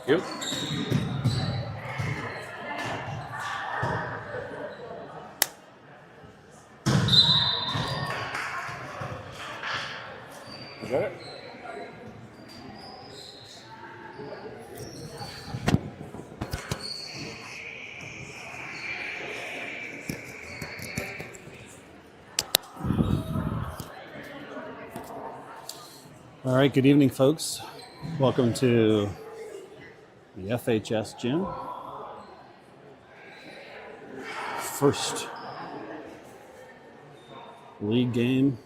Yep. Is that it? All right, good evening, folks. Welcome to the FHS gym. First league game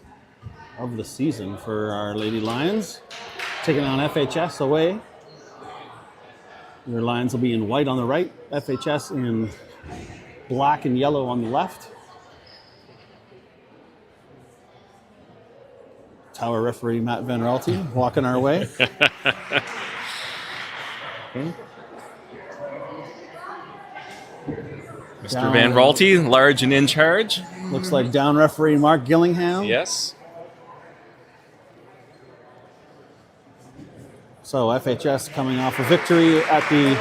of the season for our Lady Lions, taking on FHS away. Your Lions will be in white on the right, FHS in black and yellow on the left. Tower referee Matt Van Raalte walking our way. Mr. Van Raalte, large and in charge. Looks like down referee Mark Gillingham. Yes. So FHS coming off a victory at the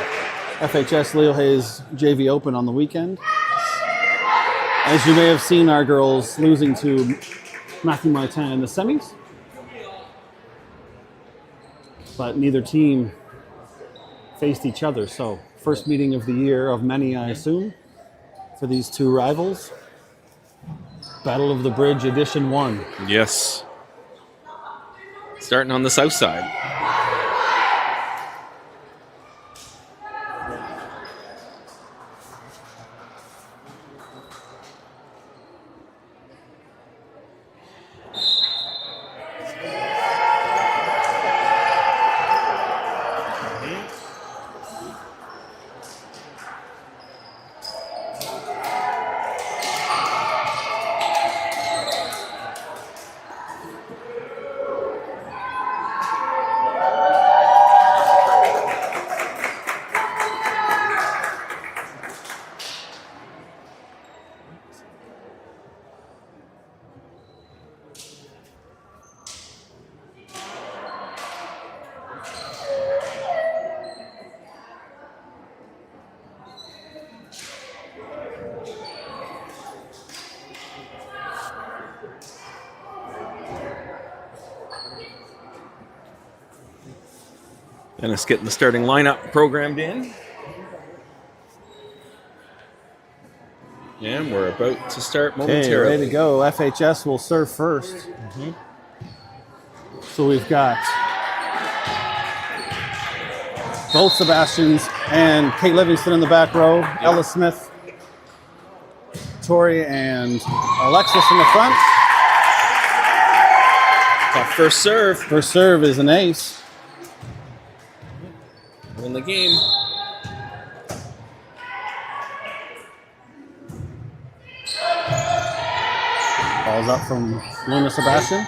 FHS LHHS JV Open on the weekend. As you may have seen, our girls losing to Matthew Martin in the semis. But neither team faced each other. So first meeting of the year of many, I assume, for these two rivals. Battle of the Bridge Edition 1. Yes. Starting on the south side. Dennis getting the starting lineup programmed in. And we're about to start momentarily. Okay, ready to go. FHS will serve first. So we've got both Sebastians and Kate Livingston in the back row. Yep. Ella Smith, Tori, and Alexis in the front. Tough first serve. First serve is an ace. Win the game. Balls up from Luna Sebastian.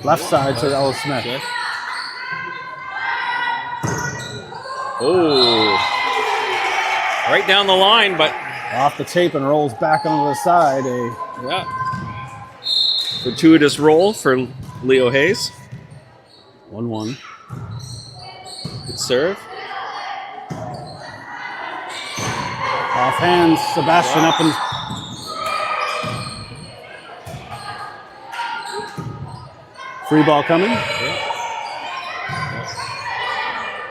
Left side to Ella Smith. Okay. Oh. Right down the line, but off the tape and rolls back onto the side. Yeah. Fortuitous roll for Leo Hayes. 1-1. Good serve. Off hands, Sebastian up and free ball coming.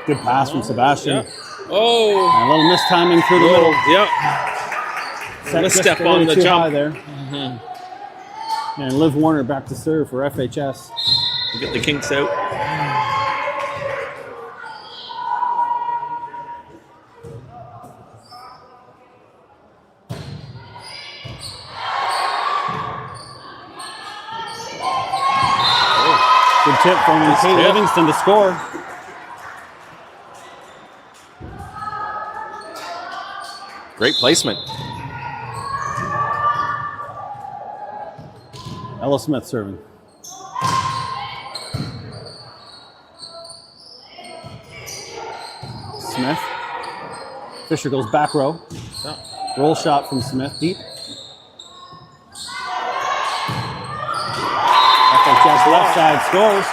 Good pass from Sebastian. Oh, and a little mistiming through the middle. Yep. Misstep on the jump there. And Liv Warner back to serve for FHS. Get the kinks out. Good tip from Kate Livingston to score. Great placement. Ella Smith serving. Smith. Fisher goes back row. Roll shot from Smith, deep. FHS left side scores.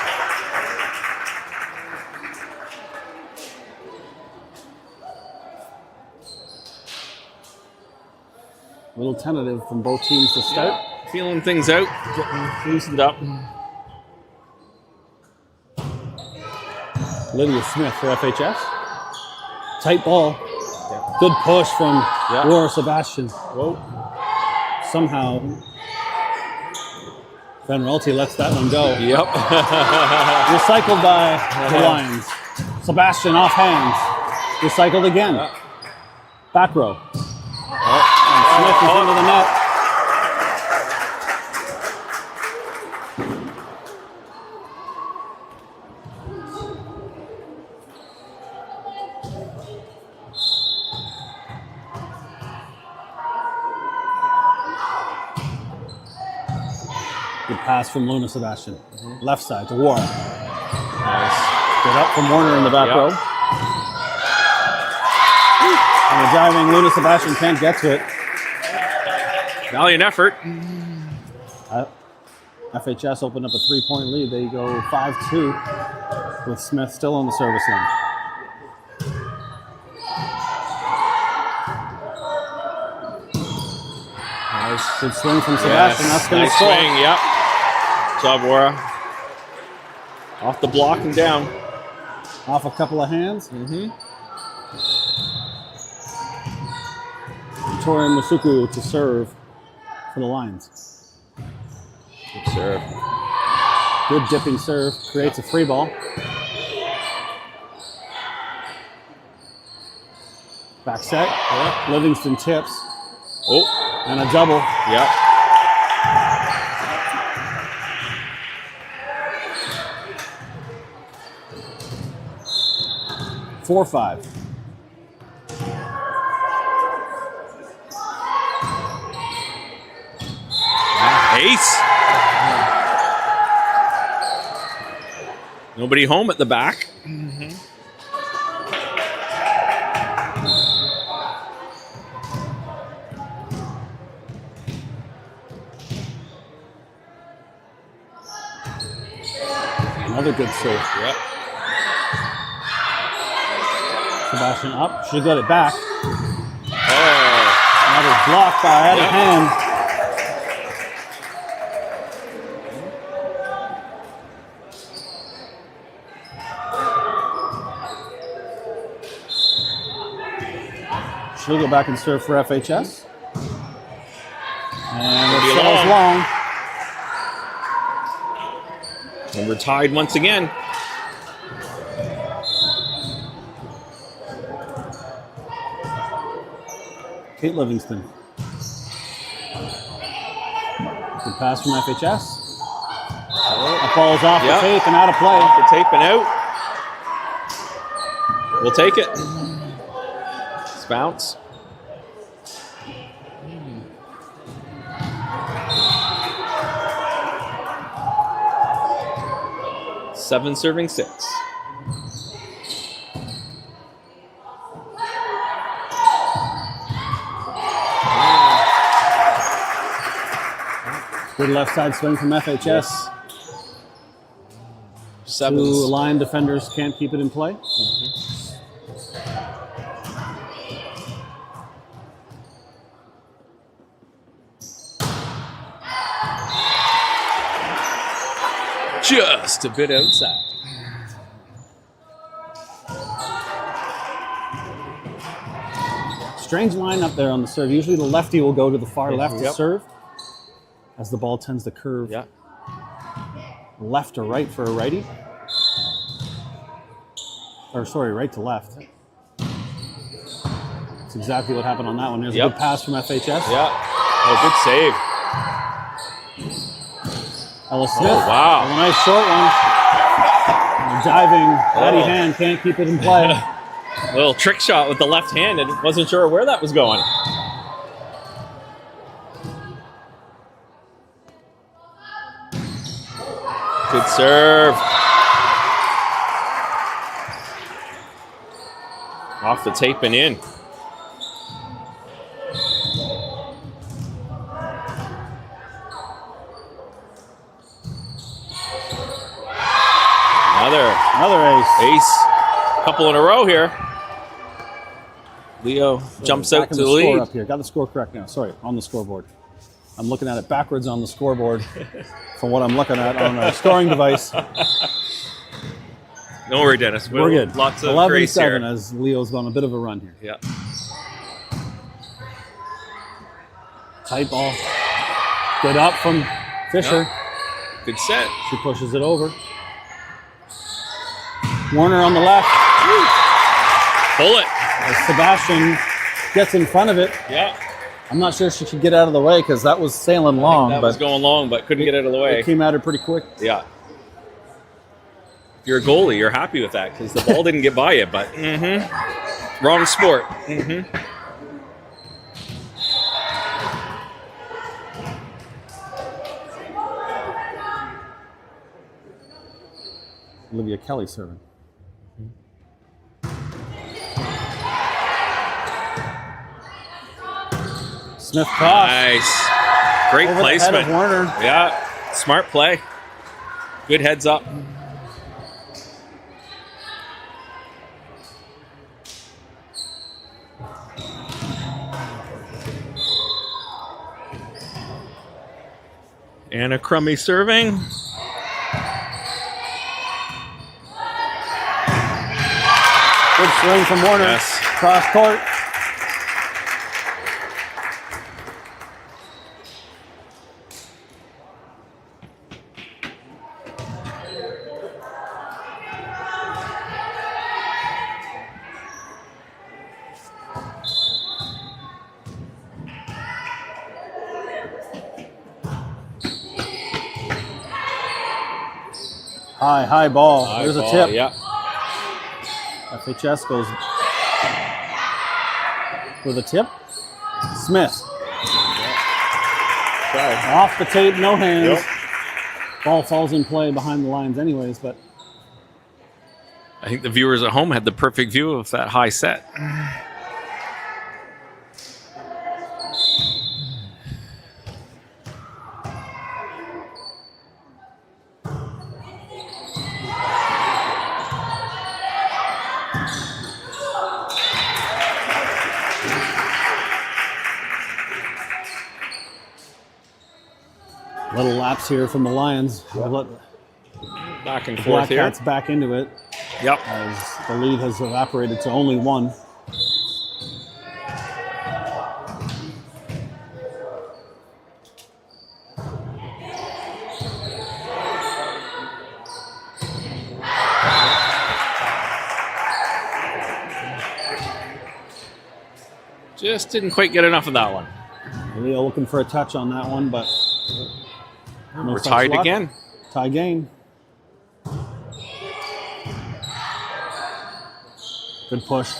A little tentative from both teams to start. Yeah, feeling things out, getting loosened up. Lydia Smith for FHS. Tight ball. Yeah. Good push from Yeah. Laura Sebastian. Whoa. Somehow, Van Rolte lets that one go. Yep. Recycled by the Lions. Sebastian off hands. Recycled again. Yeah. Back row. And Smith is into the net. Good pass from Luna Sebastian. Left side to Warren. Nice. Good up from Warner in the back Yep. row. And the diving Luna Sebastian can't get to it. Valiant effort. FHS opened up a 3-point lead. They go 5-2 with Smith still on the service line. Nice. Good swing from Sebastian. That's going to Nice score. swing. Yep. Good job, Wara. Off the block and down. Off a couple of hands. Tori Masuku to serve for the Lions. Good serve. Good dipping serve. Creates a free ball. Back set. Yeah. Livingston tips. Oh. And a double. Yep. Four, 5. Ace. Nobody home at the back. Another good serve. Yep. Sebastian up. Should have got it back. Oh. Another block by Addie Yep. Hand. She'll go back and serve for FHS. And It'll be it sails long. And we're tied once again. Kate Livingston. Good pass from FHS. That ball's off Yep. the tape and out of play. Off the tape and out. We'll take it. Let's bounce. Seven serving 6. Good left side swing from FHS. Seven. Two line defenders can't keep it in play. Just a bit outside. Strange line up there on the serve. Usually the lefty will go to the far left to Yep. serve, as the ball tends to curve Yeah. left or right for a righty. Or sorry, right to left. That's exactly what happened on that one. There's a Yep. good pass from FHS. Yeah. Oh, good save. Ella Smith. Oh, wow. A nice short one. Diving, Addie Oh. Hand can't keep it in play. Little trick shot with the left hand and wasn't sure where that was going. Good serve. Off the tape and in. Another ace. Ace. Couple in a row here. Leo jumps Back out in to the score lead. up here. Got the score correct now. Sorry, on the scoreboard. I'm looking at it backwards on the scoreboard from what I'm looking at on our scoring device. Don't worry, Dennis. We're good. Lots of grace here. 11-7 as Leo's on a bit of a run here. Yeah. Tight ball. Good up from Fisher. Yeah. Good set. She pushes it over. Warner on the left. Pull it. As Sebastian gets in front of it. Yeah. I'm not sure she could get out of the way because that was sailing long. That was going long, but couldn't get out of the way. It came at her pretty quick. Yeah. If you're a goalie, you're happy with that because the ball didn't get by you, but wrong sport. Olivia Kelly serving. Smith cross. Nice. Great Over placement. the head of Warner. Yeah. Smart play. Good heads up. Anna Crummy serving. Good swing from Warner. Yes. Cross court. High ball. There's a tip. Yeah. FHS goes with a tip. Smith. Off the tape, no hands. Yep. Ball falls in play behind the lines anyways, but I think the viewers at home had the perfect view of that high set. little lapse here from the Lions. We'll let Back and the forth here. Blackcats back into it Yep. as the lead has evaporated to only one. Just didn't quite get enough of that one. Leo looking for a touch on that one, but no We're such tied luck. again. Tie game. Good push.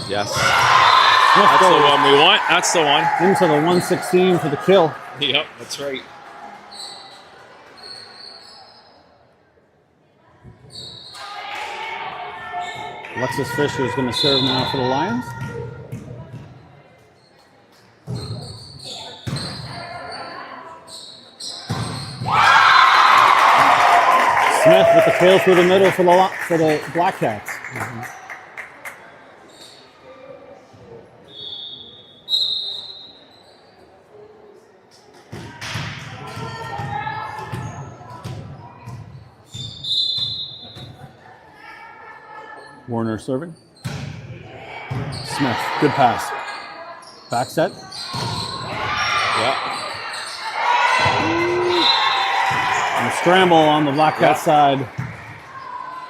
Yes. Smith That's the goes one we want. That's the one. into the 116 for the kill. Yep, that's right. Alexis Fisher is going to serve now for the Lions. Smith with the tail through the middle for the Blackcats. Warner serving. Smith, good pass. Back set. Yep. And the scramble on the Blackcat side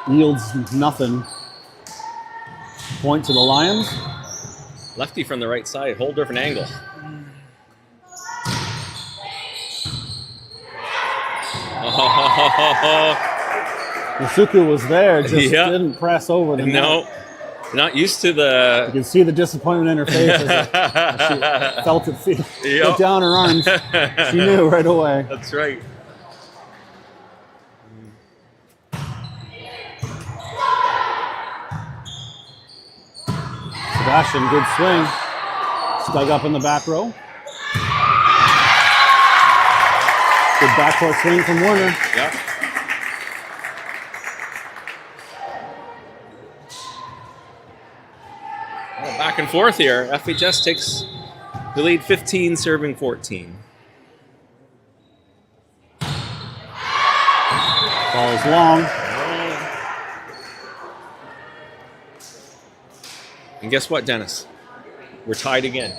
yields nothing. Point to the Lions. Lefty from the right side, whole different angle. Masuku was there, just Yeah. didn't press over the net. No, not used to the. You can see the disappointment in her face as she felt it Yep. put down her arms. She knew right away. That's right. Sebastian, good swing. Dug up in the back row. Good backcourt swing from Warner. Yep. Well, back and forth here. FHS takes the lead 15, serving 14. Ball is long. And guess what, Dennis? We're tied again.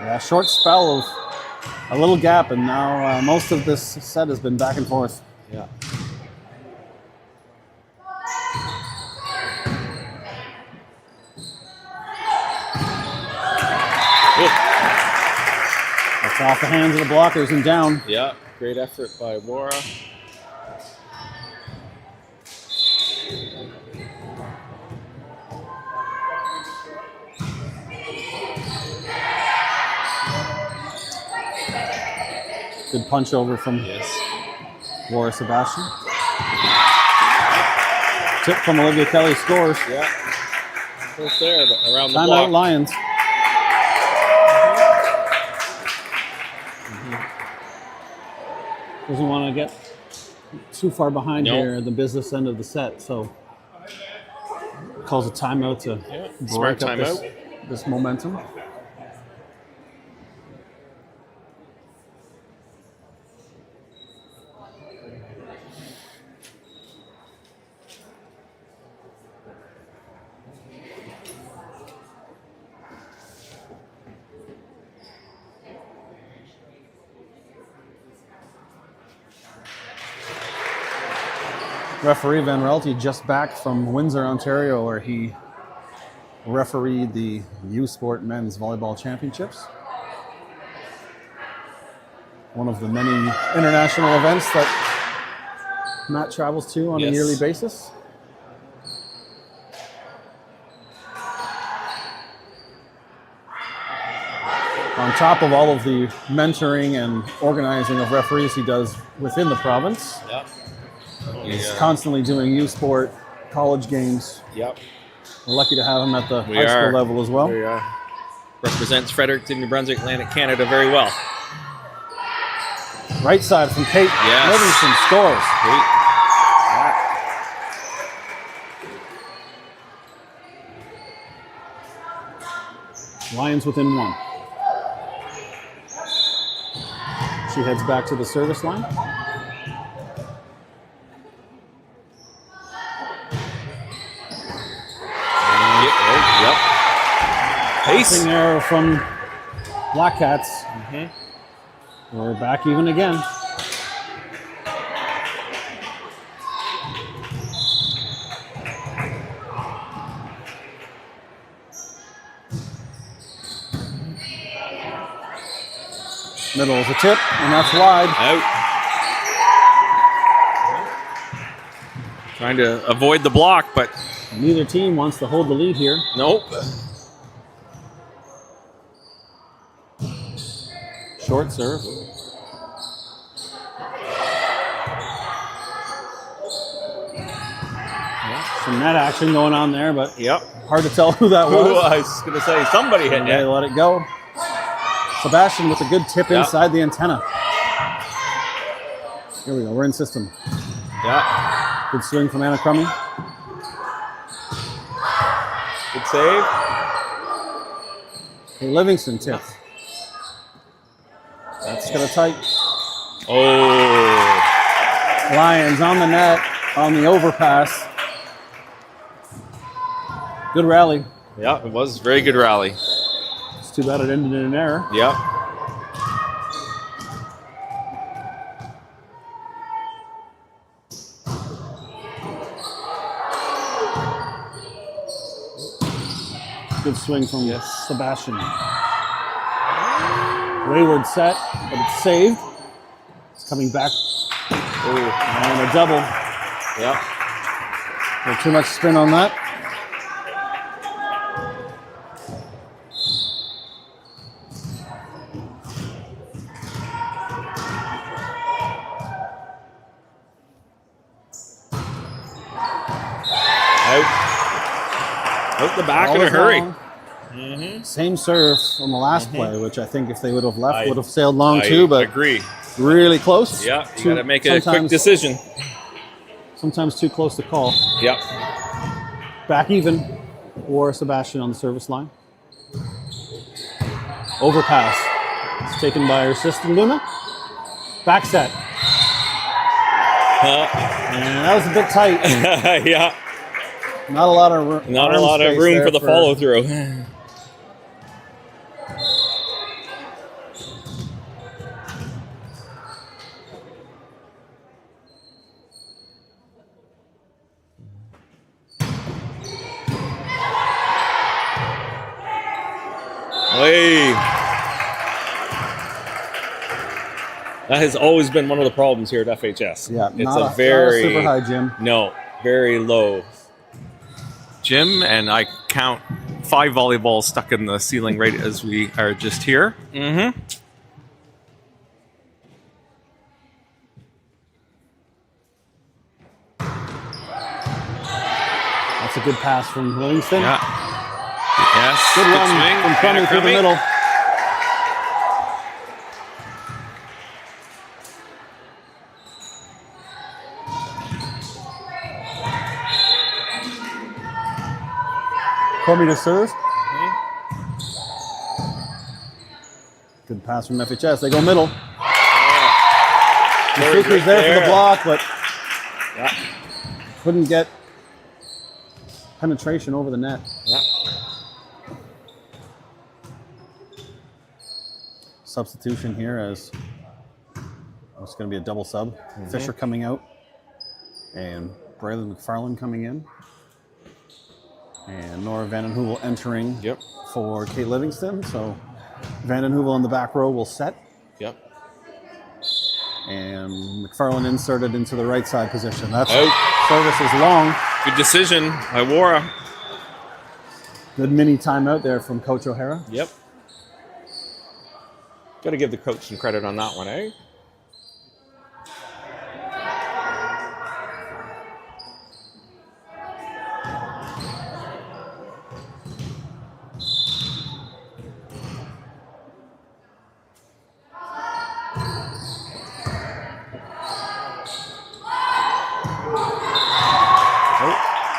Yeah, short spell of a little gap, and now most of this set has been back and forth. Yeah. That's off the hands of the blockers and down. Yeah, great effort by Wara. Good punch over from Wara Sebastian. Tip from Olivia Kelly scores. Yeah. Both there, but around the Timeout block. Lions. Doesn't want to get too far behind here at the business end of the set, so calls a timeout to Smart break up timeout. this momentum. Referee Van Relty just back from Windsor, Ontario, where he refereed the U Sport Men's Volleyball Championships. One of the many international events that Matt travels to on a yearly basis. On top of all of the mentoring and organizing of referees he does within the province. Yep. He's constantly doing U Sport college games. Yep. We're lucky to have him at the high school level as well. We are. Represents Fredericton, New Brunswick, Atlantic Canada very well. Right side from Kate Livingston scores. Lions within one. She heads back to the service line. Ace. Error from Black Cats. We're back even again. Middle is a tip, and that's wide. Out. Trying to avoid the block, but neither team wants to hold the lead here. Nope. Short serve. Some net action going on there, but hard to tell who that was. I was going to say, somebody hit They let it go. Sebastian with a good tip inside the antenna. Here we go, we're in system. Good swing from Anna Crummy. Good save. Hey, Livingston tip. That's gonna tight. Oh. Lions on the net, on the overpass. Good rally. Yeah, it was a very good rally. It's too bad it ended in an error. Yep. Good swing from Sebastian. Wayward set, but it's saved. It's coming back. And a double. Yep. Not too much spin on that. Out the back in a hurry. Same serve from the last play, which I think if they would have left, would have sailed long too, but agree. Really close. Yeah, you got to make a quick decision. Sometimes too close to call. Yep. Back even for Sebastian on the service line. Overpass. It's taken by her sister Luna. Back set. And that was a bit tight. Yeah. Not a lot of room. Not a lot of room for the follow through. Hey. That has always been one of the problems here at FHS. Yeah, it's not a very super high gym. No, very low gym, and I count 5 volleyballs stuck in the ceiling right as we are just here. Mm-hmm. That's a good pass from Livingston. Yeah. Yes. Good run swing. from Crummy through the Crummy. middle. Crummy to serve. Good pass from FHS. They go middle. The Fuku's there for the block, but couldn't get penetration over the net. Yeah. Substitution here as it's going to be a double sub. Fisher coming out and Braylon McFarland coming in. And Nora Vanden Heuvel entering for Kate Livingston. So Vanden Heuvel on the back row will set. Yep. And McFarland inserted into the right side position. That's out. Service is long. Good decision by Wara. Good mini timeout there from Coach O'Hara. Yep. Got to give the coach some credit on that one, eh?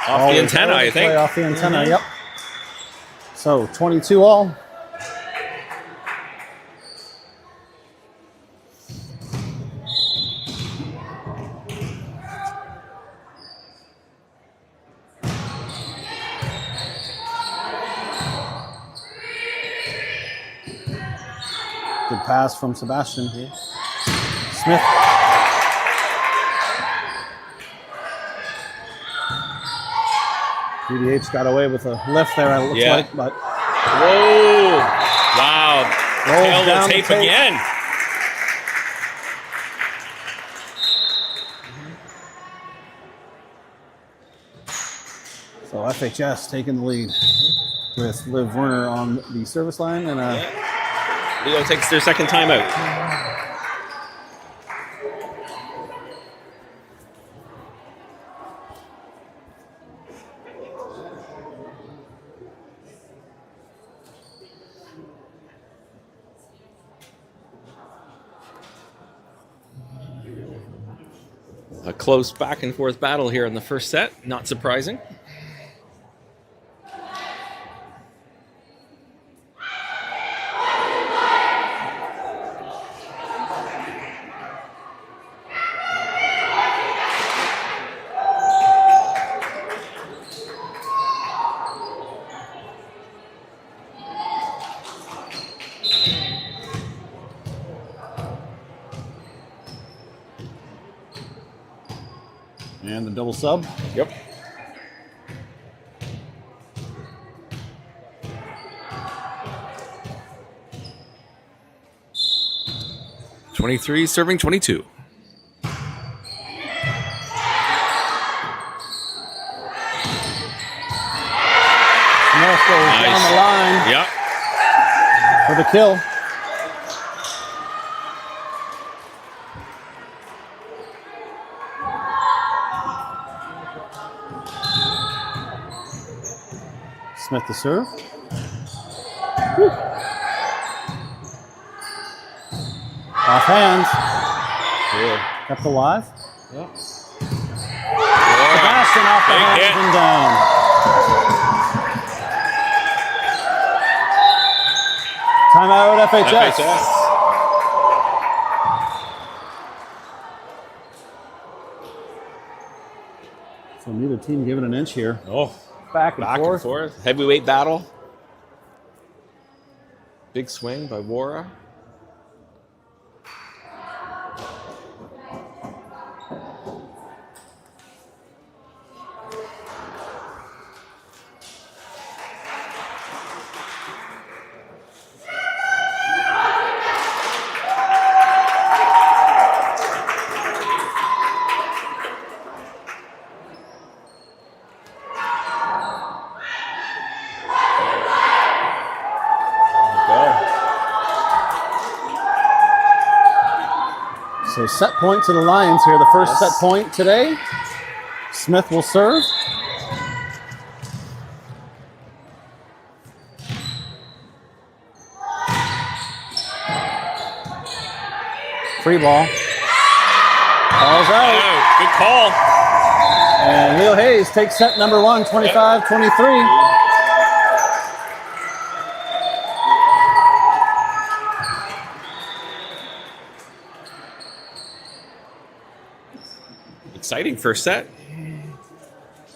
Off the antenna, I think. Off the antenna, yep. So 22 all. Good pass from Sebastian. Smith. PDH got away with a lift there, it looks like, but whoa! Wow! Tail down the tape the tape. again. so FHS taking the lead with Liv Werner on the service line and Leo takes their second timeout. A close back and forth battle here in the first set, not surprising. and the double sub. Yep. (23) serving 22. Smith goes down the line Yep. for the kill. Smith to serve. Woo. Off hands. Yeah. Kept alive. Yep. Sebastian off the hands and down. Timeout FHS. FHS. So neither team giving an inch here. Oh, Back and back forth. and forth. Heavyweight battle. Big swing by Wara. So set point to the Lions here. The first set point today. Smith will serve. Free ball. Ball's out. Oh, good call. And Leo Hayes takes set number 1, 25-23. Exciting first set.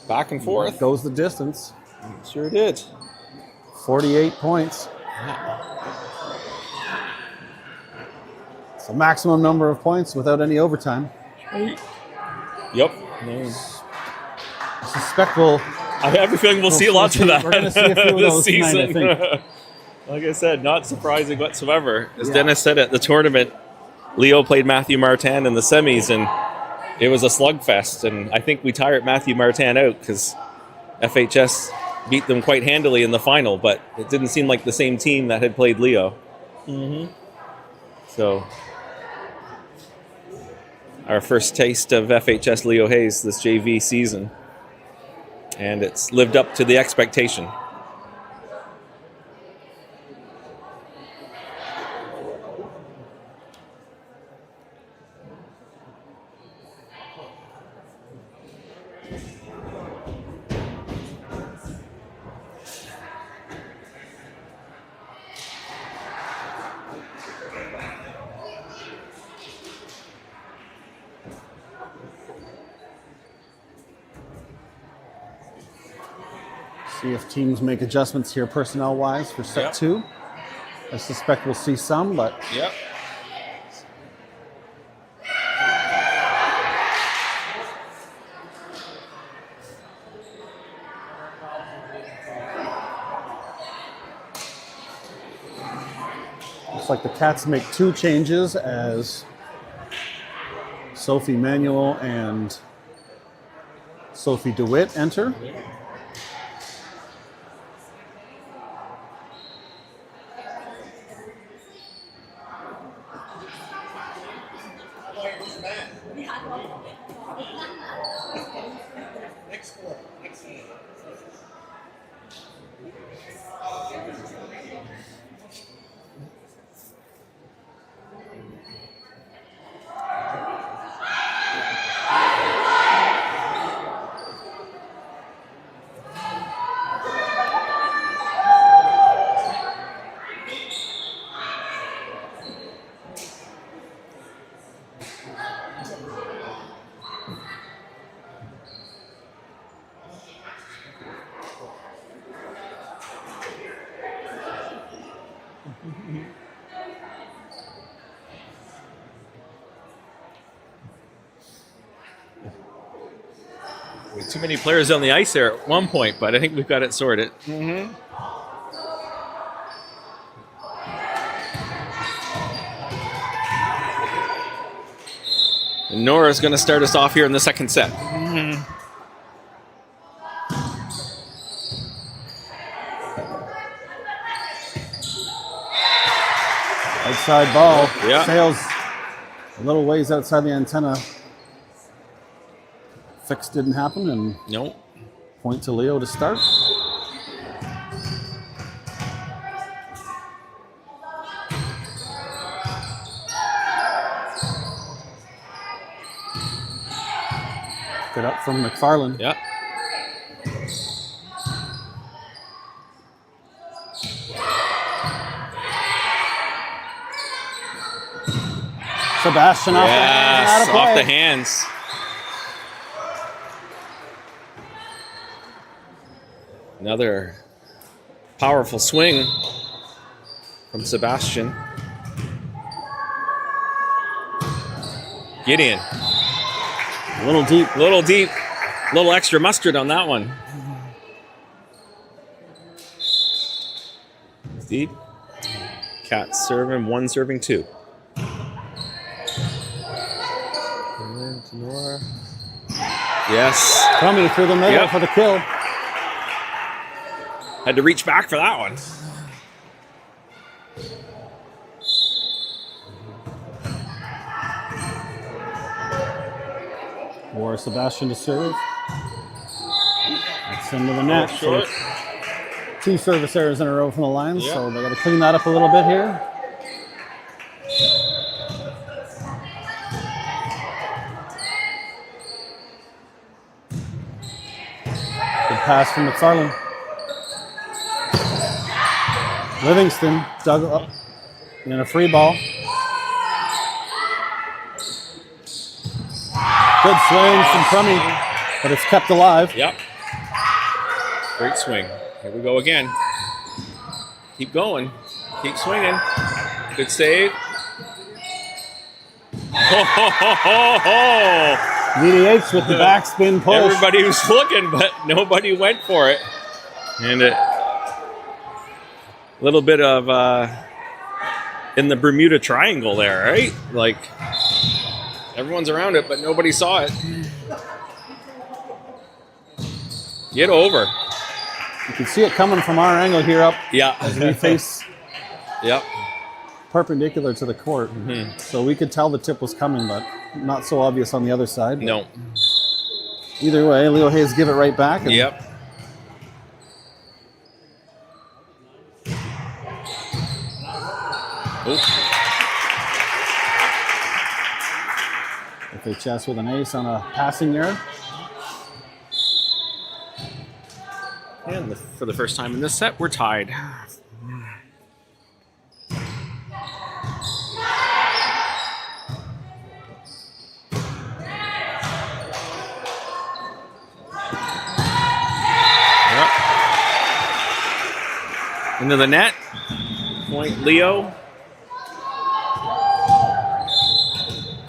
Back and forth. Goes the distance. Sure did. 48 points. It's a maximum number of points without any overtime. Yep. I suspect we'll... I have a feeling we'll see lots of that We're going to see a few of this those tonight, I season. think. Like I said, not surprising whatsoever. As Yeah. Dennis said at the tournament, Leo played Matthew Martin in the semis, and it was a slugfest. And I think we tired Matthew Martin out because FHS beat them quite handily in the final, but it didn't seem like the same team that had played Leo. So our first taste of FHS Leo Hayes this JV season. And it's lived up to the expectation. See if teams make adjustments here personnel-wise for set Yep. 2. I suspect we'll see some, but Yep. looks like the Cats make 2 changes as Sophie Manuel and Sophie DeWitt enter. Too many players on the ice there at one point, but I think we've got it sorted. And Nora's going to start us off here in the second set. Outside ball. Yeah. Sails a little ways outside the antenna. Fix didn't happen, and Nope. point to Leo to start. Good up from McFarland. Yeah. Sebastian off the hands. Yes, Out of off play. the hands. Another powerful swing from Sebastian. Gideon. A little deep. Little deep. Little extra mustard on that one. Deep. Cat serving, 1 serving 2. And then to Nora. Yes. Coming through the middle Yep. for the kill. Had to reach back for that one. Or Sebastian to serve. That's into the net. Short. So 2 service errors in a row from the Lions, Yep. so they got to clean that up a little bit here. Good pass from McFarland. Livingston dug up in a free ball. Good swing from Crummy, but it's kept alive. Yep. Great swing. Here we go again. Keep going. Keep swinging. Good save. Ho, ho, ho, ho, ho. VDH with the backspin push. Everybody was looking, but nobody went for it. And a little bit of in the Bermuda Triangle there, right? Like everyone's around it, but nobody saw it. Get over. You can see it coming from our angle here up Yeah. as we face Yep. perpendicular to the court. So we could tell the tip was coming, but not so obvious on the other side. No. Either way, Leo Hayes give it right back. And Yep. Oops. FHS with an ace on a passing error. And for the first time in this set, we're tied. Yep. Into the net. Point Leo.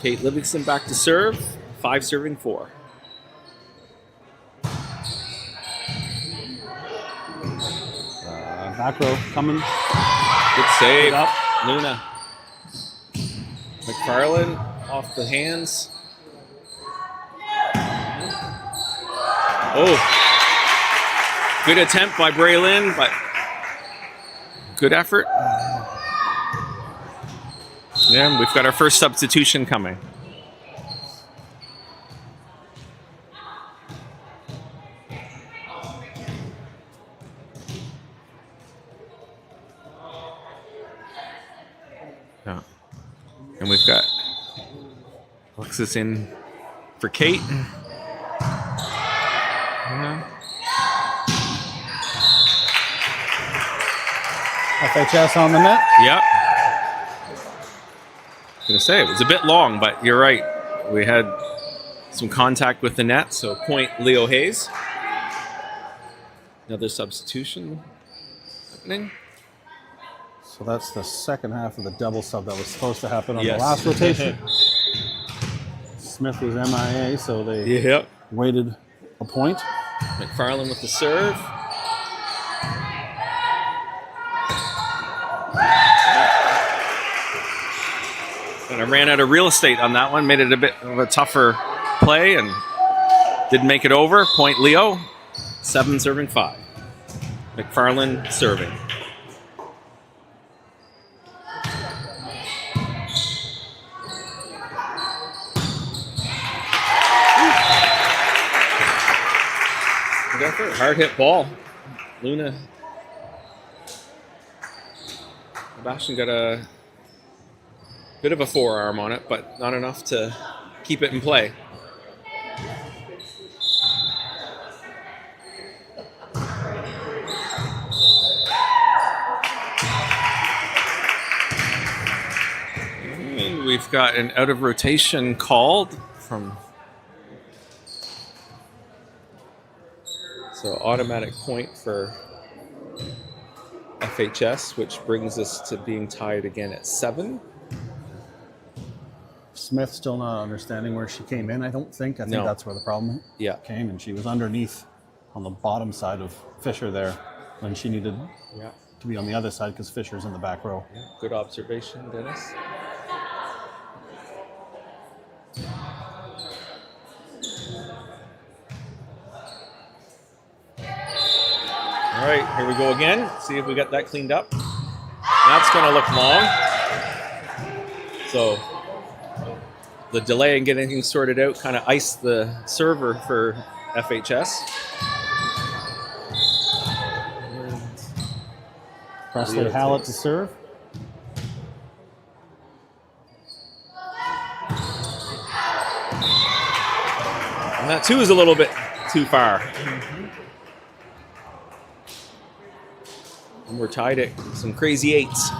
Kate Livingston back to serve. 5 serving 4. Back row coming. Good save. Up. Luna. McFarland off the hands. Oh. Good attempt by Braylon, but good effort. Yeah, we've got our first substitution coming. Yeah. And we've got Alexis in for Kate. Yeah. FHS on the net. Yep. Gonna say it was a bit long, but you're right. We had some contact with the net, so point Leo Hayes. Another substitution happening. So that's the second half of the double sub that was supposed to happen on Yes. the last rotation. Smith was MIA, so they Yep. waited a point. McFarland with the serve. And I ran out of real estate on that one, made it a bit of a tougher play, and didn't make it over. Point Leo, 7 serving 5. McFarland serving. Good effort. Hard hit ball. Luna. Sebastian got a bit of a forearm on it, but not enough to keep it in play. And we've we've got an out of rotation called from. So automatic point for FHS, which brings us to being tied again at 7. Smith still not understanding where she came in, I don't think. I think No. that's where the problem came, and she was underneath on the bottom side of Fisher there when she needed to be on the other side because Fisher's in the back row. Yeah. Good observation, Dennis. All right, here we go again. See if we got that cleaned up. That's going to look long. So the delay in getting things sorted out kind of iced the server for FHS. Presley Hallett to serve. And that 2 is a little bit too far. And we're tied at some crazy 8s.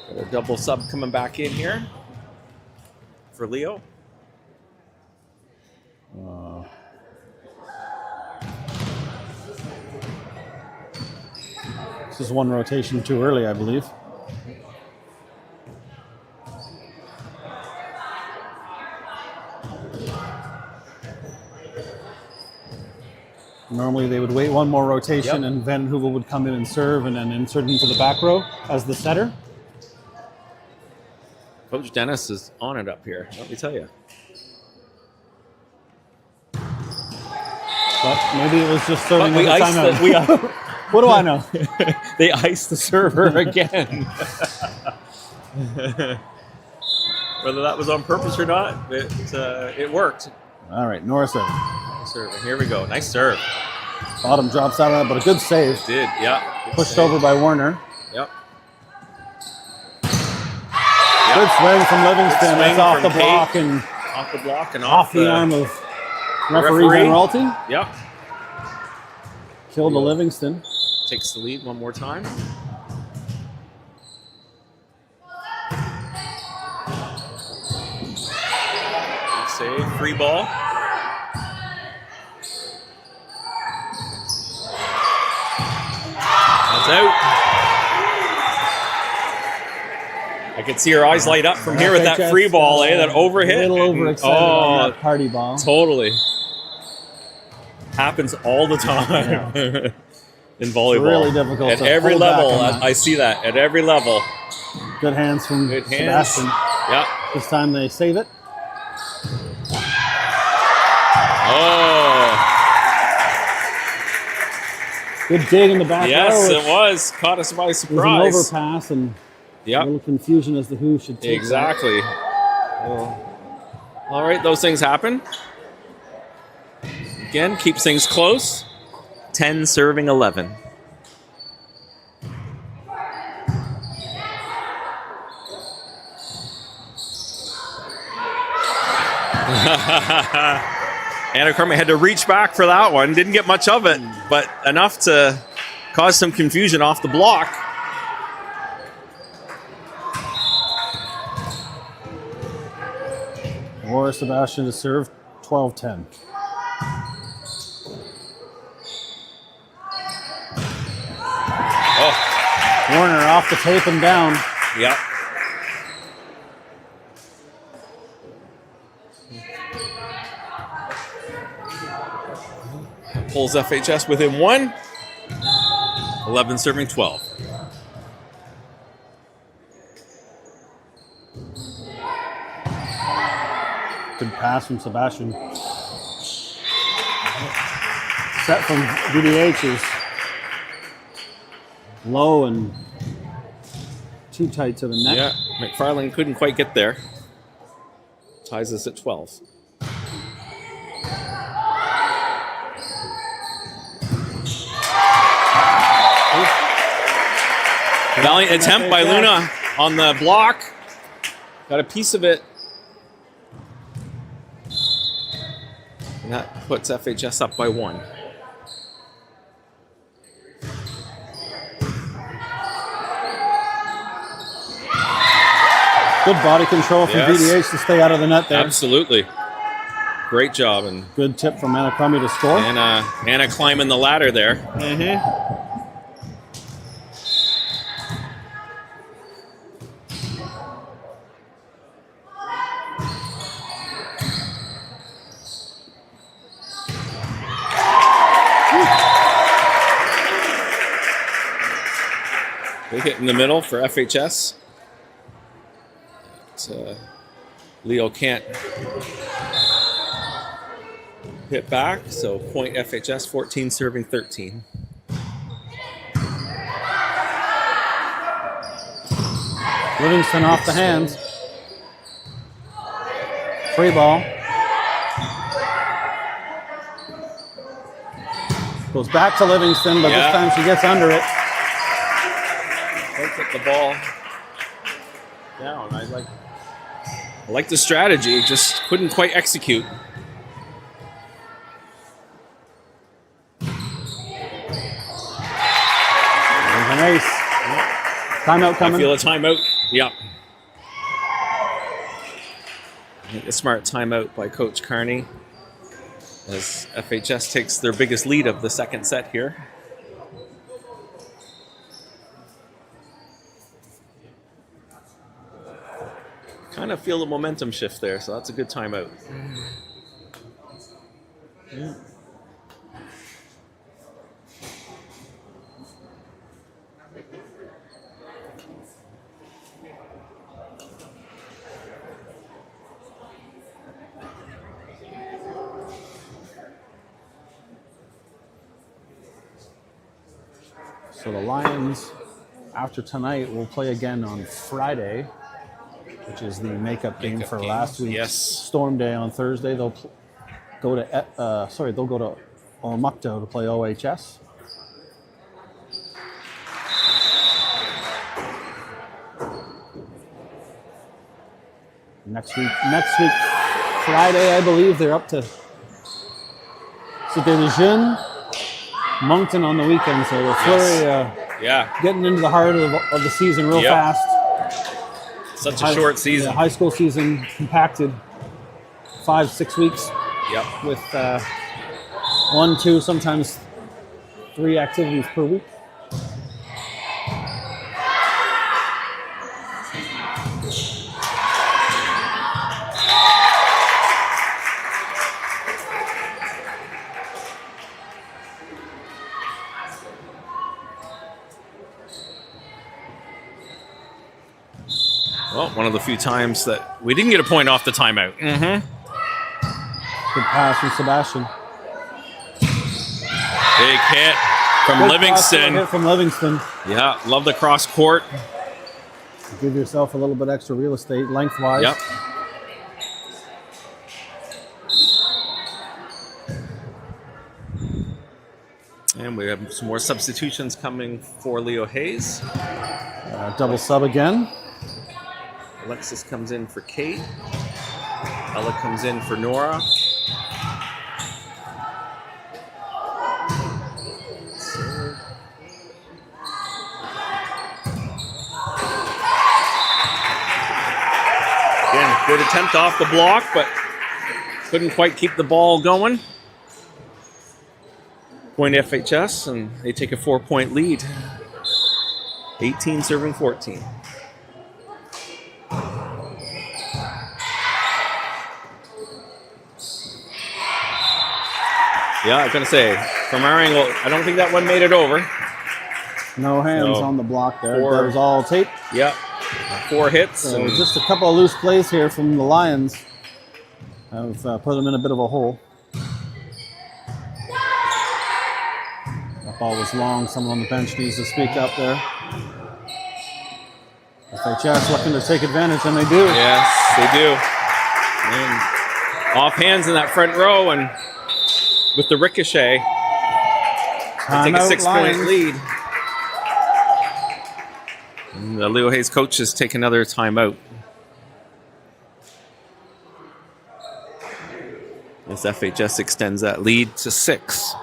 Got a double sub coming back in here for Leo. This is one rotation too early, I believe. Normally they would wait one more rotation and Van Hoovel would come in and serve and then insert into the back row as the setter. Coach Dennis is on it up here, let me tell you. But maybe it was just serving But as a timeout. What do I know? They iced the server again. Whether that was on purpose or not, it worked. All right, Nora serving. Serving. Here we go. Nice serve. Bottom drops out of that, but a good save. Did, yeah. Good Pushed save. over by Warner. Yep. Good swing from Livingston. Swing That's off the from block Kate. and Off the block and off the arm of referee referee. Van Ralting. Yep. Killed the Livingston. Takes the lead one more time. Good save. Free ball. That's out. I could see her eyes light up from here with that free ball, that overhit. A little overexcited on that party ball. Totally. Happens all the time in volleyball. It's really difficult at to every hold back level. on that. I see that at every level. Good hands from Good hands. Sebastian. Yeah. This time they save it. Oh. Good dig in the back Yes, row. it was. Caught us by It was surprise. an overpass and a Yep. little confusion as to who should take Exactly. Well, all right, those things happen. Again, keeps things close. 10 serving 11. Anna Carmen had to reach back for that one. Didn't get much of it, but enough to cause some confusion off the block. Or Sebastian to serve 12-10. Oh, Warner off the tape and down. yep. Pulls FHS within 1. 11 serving 12. Good pass from Sebastian. Set from DDH is low and too tight to the net. Yeah, McFarlane couldn't quite get there. Ties us at 12. Valiant attempt by Luna on the block. Got a piece of it. And that puts FHS up by 1. Good body control from VDH to stay out of the net there. Absolutely. Great job. And good tip from Anna Crummy to score. Anna climbing the ladder there. Big hit in the middle for FHS. Leo can't hit back, so point FHS, 14 serving 13. Livingston off the hands. Free ball. Goes back to Livingston, but this time she gets under it. Let's get the ball down. I like the strategy, just couldn't quite execute. There's an ace. Timeout coming. I feel a timeout. Yep. A smart timeout by Coach Carney as FHS takes their biggest lead of the second set here. Kind of feel the momentum shift there, so that's a good timeout. So the Lions, after tonight, will play again on Friday, which is the makeup game for last week's Storm Day on Thursday. They'll go to they'll go to Ormukto to play OHS. Next week Friday, I believe they're up to Cité des Jeunes, Moncton on the weekend. So the flurry, getting into the heart of the season real fast. Such a short season. The high school season compacted 5-6 weeks. Yep. With 1, 2, sometimes 3 activities per week. Well, one of the few times that we didn't get a point off the timeout. Good pass from Sebastian. Big hit from Livingston. Hit from Livingston. Yeah, love the cross court. Give yourself a little bit extra real estate lengthwise. Yep. And we have some more substitutions coming for Leo Hayes. Double sub again. Alexis comes in for Kate. Ella comes in for Nora. Again, good attempt off the block, but couldn't quite keep the ball going. Point FHS, and they take a 4-point lead. 18 serving 14. Yeah, I was going to say, from our angle, I don't think that one made it over. No hands on the block there. That was all tape. Yep. 4 hits. So just a couple of loose plays here from the Lions have put them in a bit of a hole. That ball was long. Someone on the bench needs to speak up there. FHS looking to take advantage, and they do. Yes, they do. And off hands in that front row, and with the ricochet, they take a 6-point lead. And the Leo Hayes coaches take another timeout. As FHS extends that lead to 6.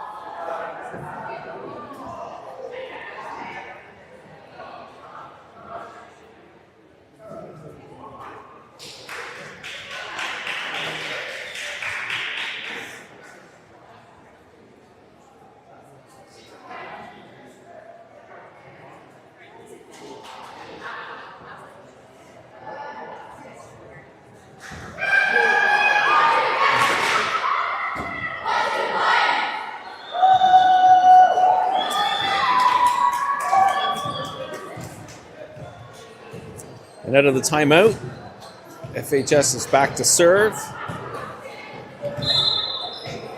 And out of the timeout, FHS is back to serve. In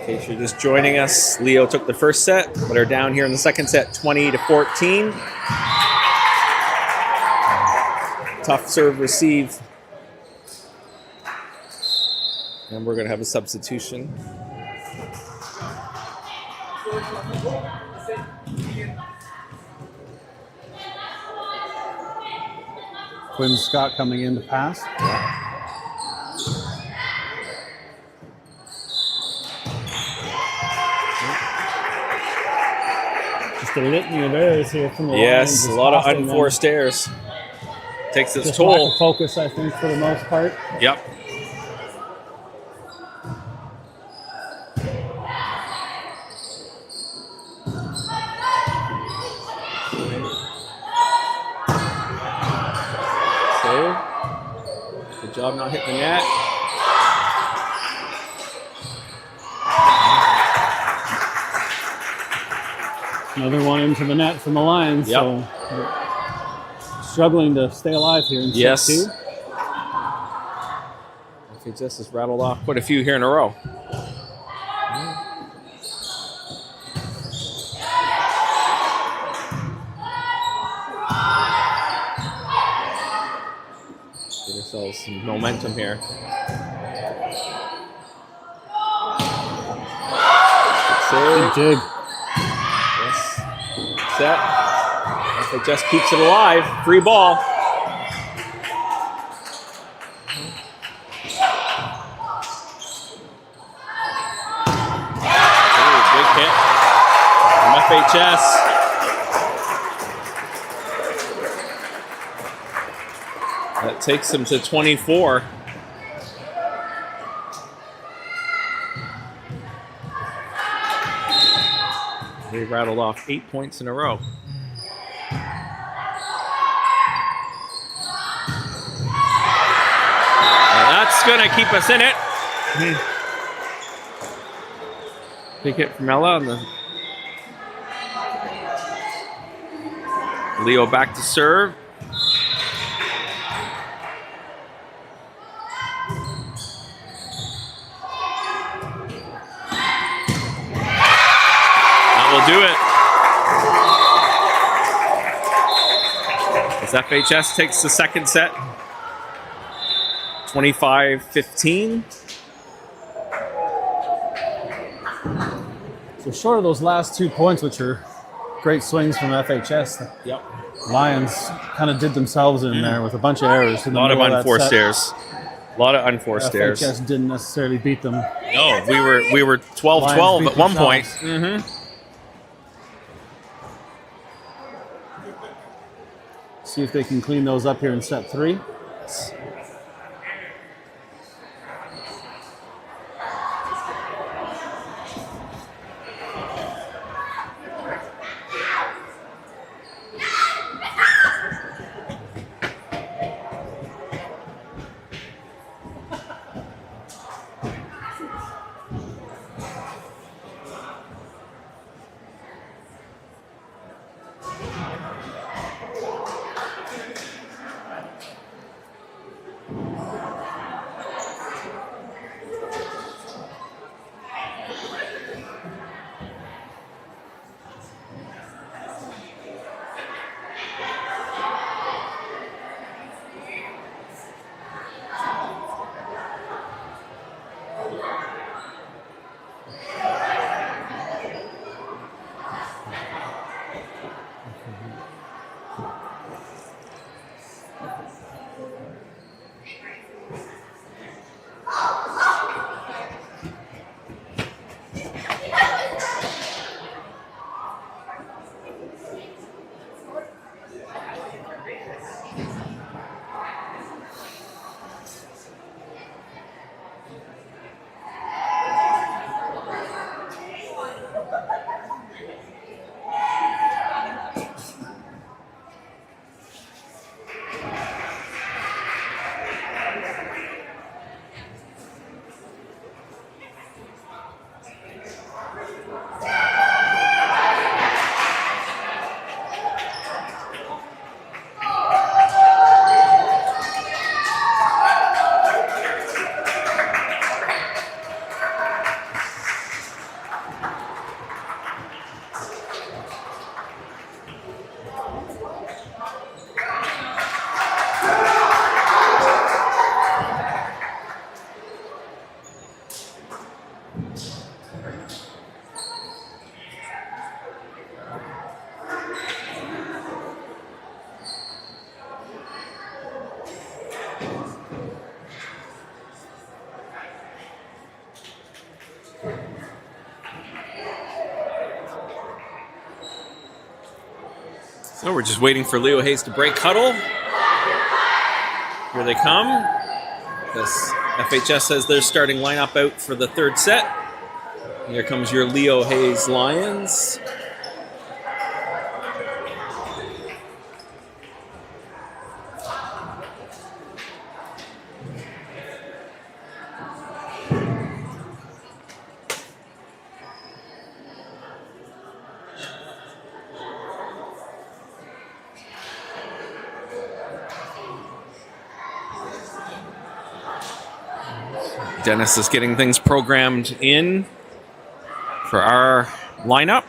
case you're just joining us, Leo took the first set, but are down here in the second set, 20-14. Tough serve receive. And we're going to have a substitution. Quinn Scott coming in to pass. Just a litany of errors here from the Yes, Lions. a lot of unforced errors. Takes its Just toll. lack of focus, I think, for the most part. Yep. Good job not hitting the net. Another one into the net from the Lions. Yep. So struggling to stay alive here in Yes. set 2. FHS has rattled off quite a few here in a row. Get ourselves some momentum here. Good dig. Yes. Set. FHS keeps it alive. Free ball. Big hit from FHS. That takes them to 24. They rattled off 8 points in a row. That's going to keep us in it. Big hit from Ella on the Leo back to serve. That will do it. As FHS takes the second set, 25-15. So short of those last 2 points, which are great swings from FHS, the Yep. Lions kind of did themselves in there with a bunch of errors. A lot of unforced errors. A lot of unforced errors. FHS didn't necessarily beat them. No, we were 12-12 at one point. Mm-hmm. See if they can clean those up here in set 3. So we're just waiting for Leo Hayes to break huddle. Here they come. This FHS says they're starting lineup out for the third set. Here comes your Leo Hayes Lions. Dennis is getting things programmed in for our lineup.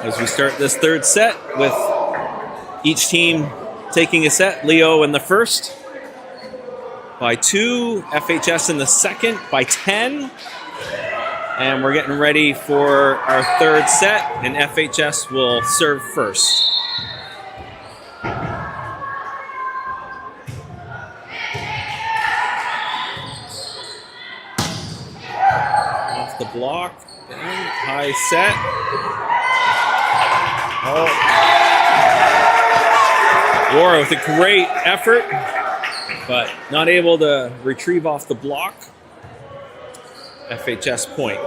As we start this third set with each team taking a set, Leo in the first by 2, FHS in the second by 10. And we're getting ready for our third set, and FHS will serve first. Off the block, and high set. Laura with a great effort, but not able to retrieve off the block. FHS point.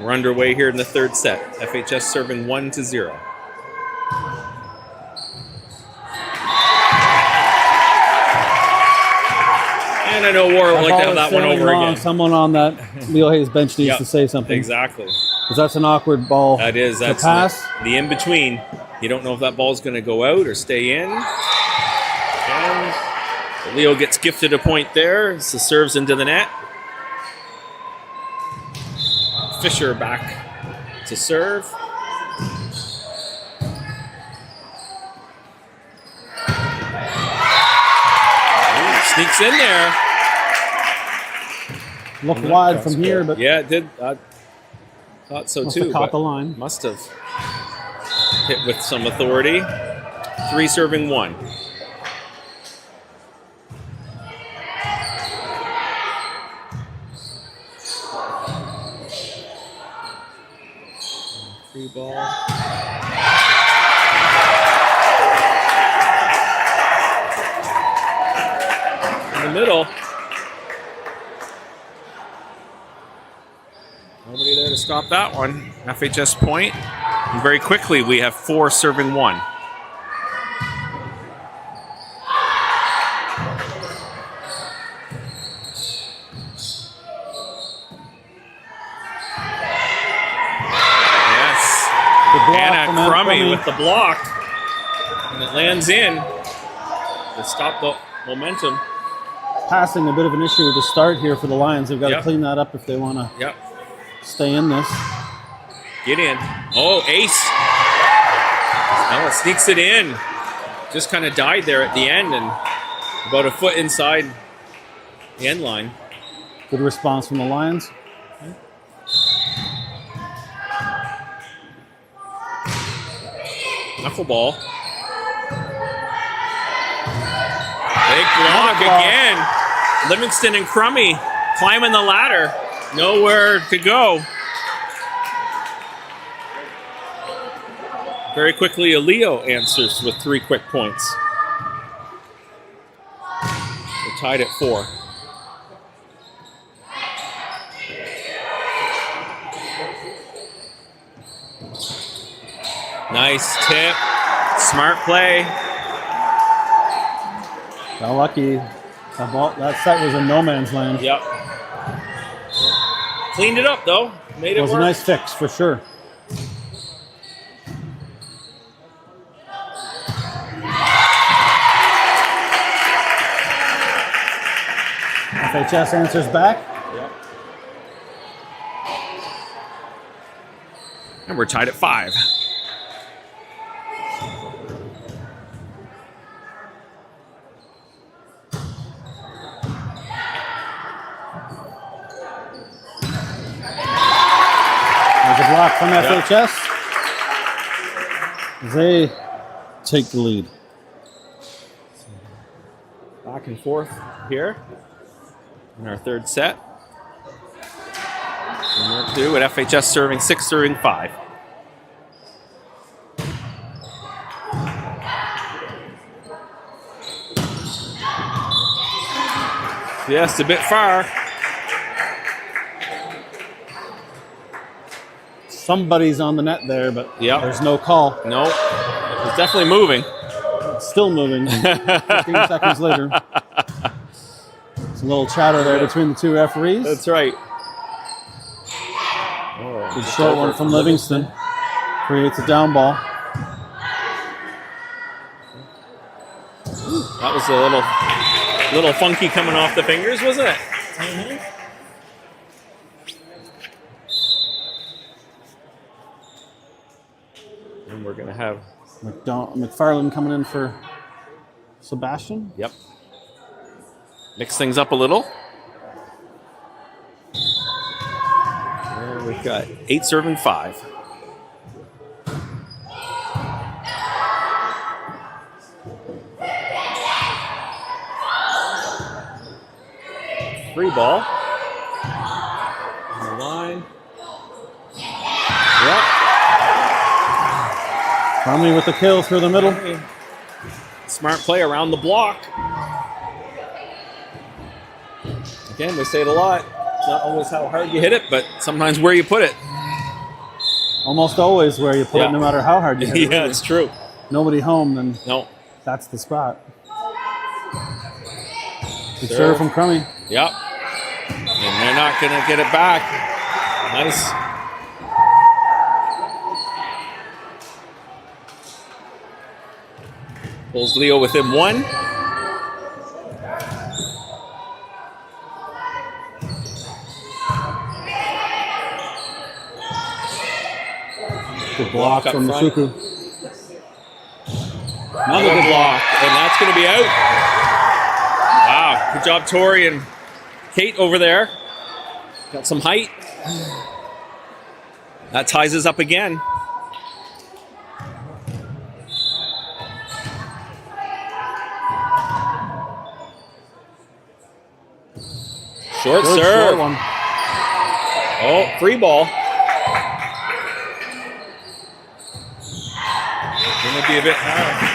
We're underway here in the third set. FHS serving 1-0. And I know Warren would like to have that one over again. Someone on that Leo Hayes bench needs to say something. Exactly. Because that's an awkward ball. That is. That's pass. The in-between. You don't know if that ball's going to go out or stay in. And Leo gets gifted a point there. So serves into the net. Fisher back to serve. Ooh, sneaks in there. Looked wide from here, but yeah, it did. I thought so too. Caught the line. Must have hit with some authority. 3 serving 1. Free ball. In the middle. Nobody there to stop that one. FHS point. And very quickly, we have 4 serving 1. Anna Crummy with the block, and it lands in to stop the momentum. Passing a bit of an issue to start here for the Lions. They've got to clean that up if they want to stay in this. Get in. Oh, ace. Now it sneaks it in. Just kind of died there at the end and about a foot inside the end line. Good response from the Lions. Knuckleball. Big block again. Livingston and Crummy climbing the ladder. Nowhere to go. Very quickly, a Leo answers with 3 quick points. We're tied at 4. Nice tip. Smart play. Got lucky. That set was in no man's land. Yep. Cleaned it up, though. Made it was work. A nice fix, for sure. FHS answers back. Yep. And we're tied at 5. There's a block from FHS. They take the lead. Back and forth here in our third set. 2, and FHS serving 6, serving 5. Yes, a bit far. Somebody's on the net there, but Yep. there's no call. No, it's definitely moving. It's still moving. 15 seconds later. There's a little chatter there between the two referees. That's right. Good short one from Livingston. Creates a down ball. That was a little funky coming off the fingers, wasn't it? Mm-hmm. And we're going to have McFarland coming in for Sebastian. Yep. Mix things up a little. And we've got 8 serving 5. Free ball. On the line. Yep. Crumley with the kill through the middle. Smart play around the block. Again, we say it a lot. It's not always how hard you hit it, but sometimes where you put it. Almost always where you put it, no matter how hard you hit it. Yeah, it's true. Nobody home, then No. that's the spot. Good serve from Crummy. Yep. And they're not going to get it back. Nice. Pulls Leo within 1. Good block from Masuku. Another good block, and that's going to be out. Wow, good job, Tori and Kate over there. Got some height. That ties us up again. Short Good serve. short one. Oh, free ball. Gonna be a bit high.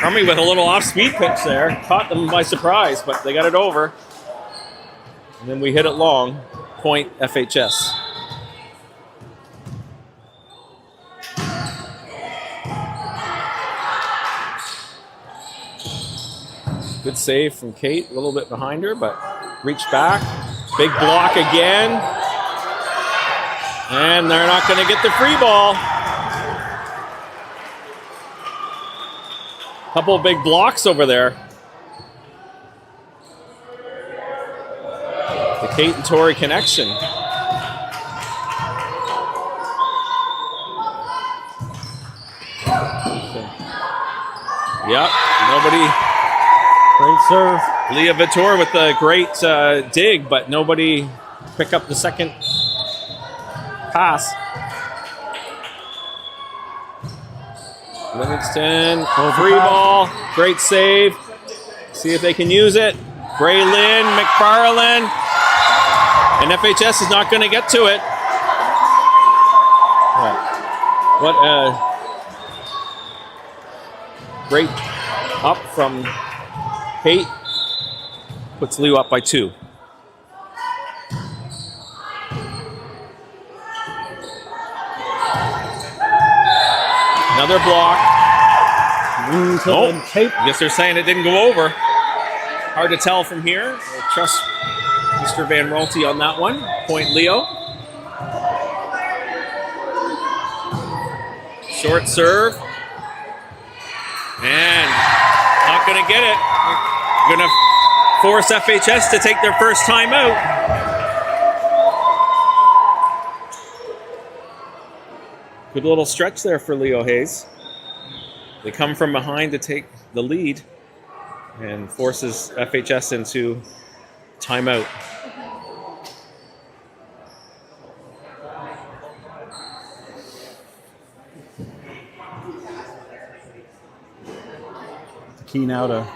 Army with a little off-speed pitch there. Caught them by surprise, but they got it over. And then we hit it long. Point FHS. Good save from Kate, a little bit behind her, but reached back. Big block again. And they're not going to get the free ball. Couple of big blocks over there. The Kate and Tori connection. Yep, nobody. Great serve. Leah Vittor with a great dig, but nobody pick up the second pass. Livingston, free ball, great save. See if they can use it. Braylon, McFarland, and FHS is not going to get to it. What a great up from Kate. Puts Leo up by 2. Another block. Nope. I guess they're saying it didn't go over. Hard to tell from here. We'll trust Mr. Van Rolte on that one. Point Leo. Short serve. And not going to get it. Going to force FHS to take their first time out. Good little stretch there for Leo Hayes. They come from behind to take the lead and forces FHS into timeout. The key now to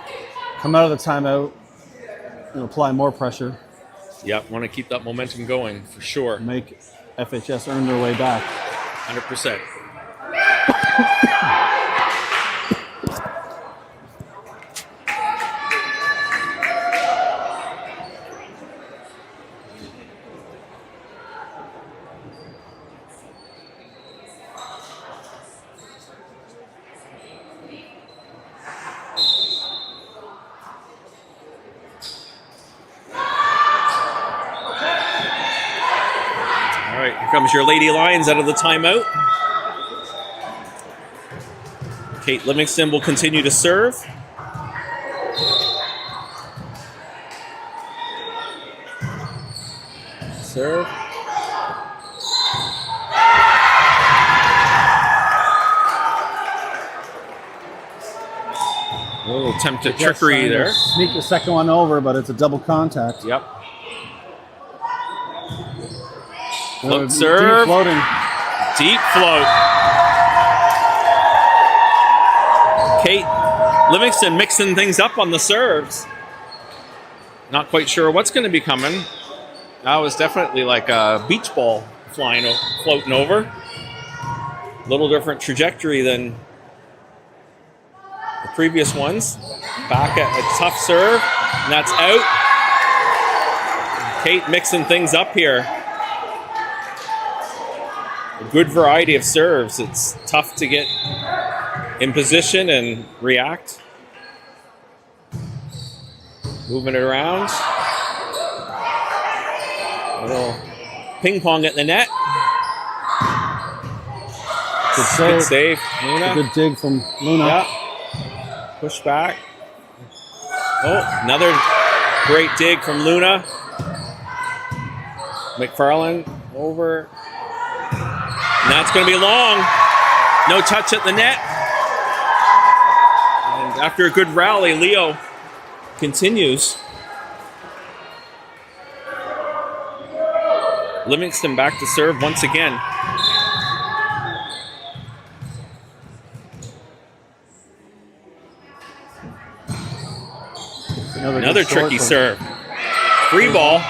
come out of the timeout and apply more pressure. Yep, want to keep that momentum going for sure. Make FHS earn their way back. 100%. All right, here comes your Lady Lions out of the timeout. Kate Livingston will continue to serve. Serve. Oh, attempted trickery there. Sneak the second one over, but it's a double contact. Yep. Float serve. Deep floating. Deep float. Kate Livingston mixing things up on the serves. Not quite sure what's going to be coming. That was definitely like a beach ball floating over. A little different trajectory than the previous ones. Back at a tough serve, and that's out. Kate mixing things up here. A good variety of serves. It's tough to get in position and react. Moving it around. A little ping pong at the net. Good save. Luna. Good dig from Luna. Yeah. Push back. Oh, another great dig from Luna. McFarland over. And that's going to be long. No touch at the net. And after a good rally, Leo continues. Livingston back to serve once again. Another tricky serve. Free ball.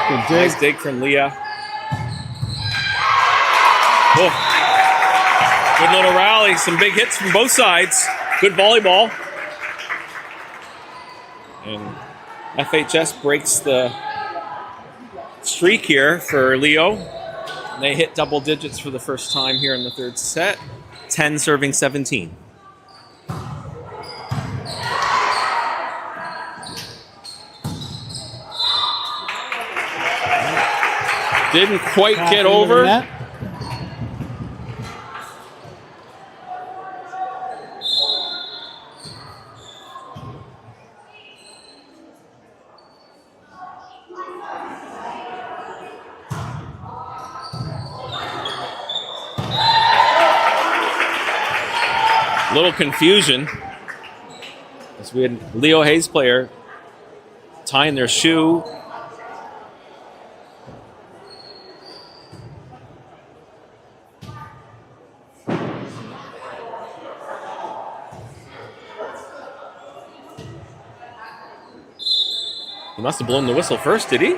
Good dig. Nice dig from Leah. Oh. Good little rally. Some big hits from both sides. Good volleyball. And FHS breaks the streak here for Leo. And they hit double digits for the first time here in the third set. 10 serving 17. Didn't quite get over. Little confusion as we had Leo Hayes player tying their shoe. He must have blown the whistle first, did he?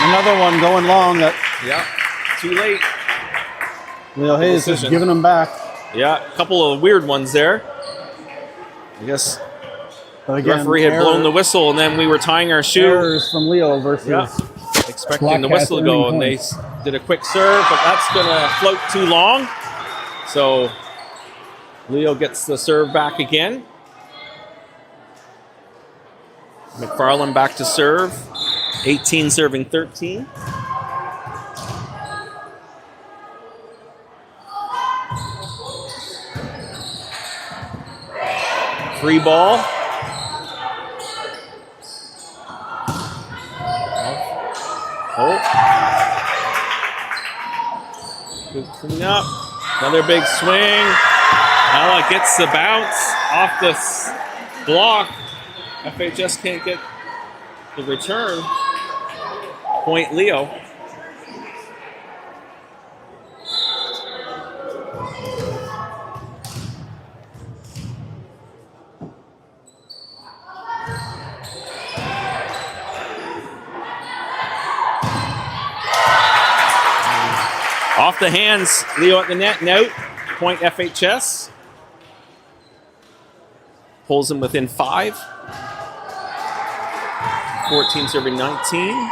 Another one going long. Yeah, too late. Leo Hayes is giving them back. Yeah, a couple of weird ones there. I guess But the referee had blown the whistle, and then we were tying our shoe. Errors from Leo versus Expecting the whistle to go, and they did a quick serve, but that's going to float too long. So Leo gets the serve back again. McFarland back to serve. 18 serving 13. Free ball. Oh. Good clean up. Another big swing. Ella gets the bounce off this block. FHS can't get the return. Point Leo. Off the hands, Leo at the net and out. Point FHS. Pulls him within 5. 14 serving 19.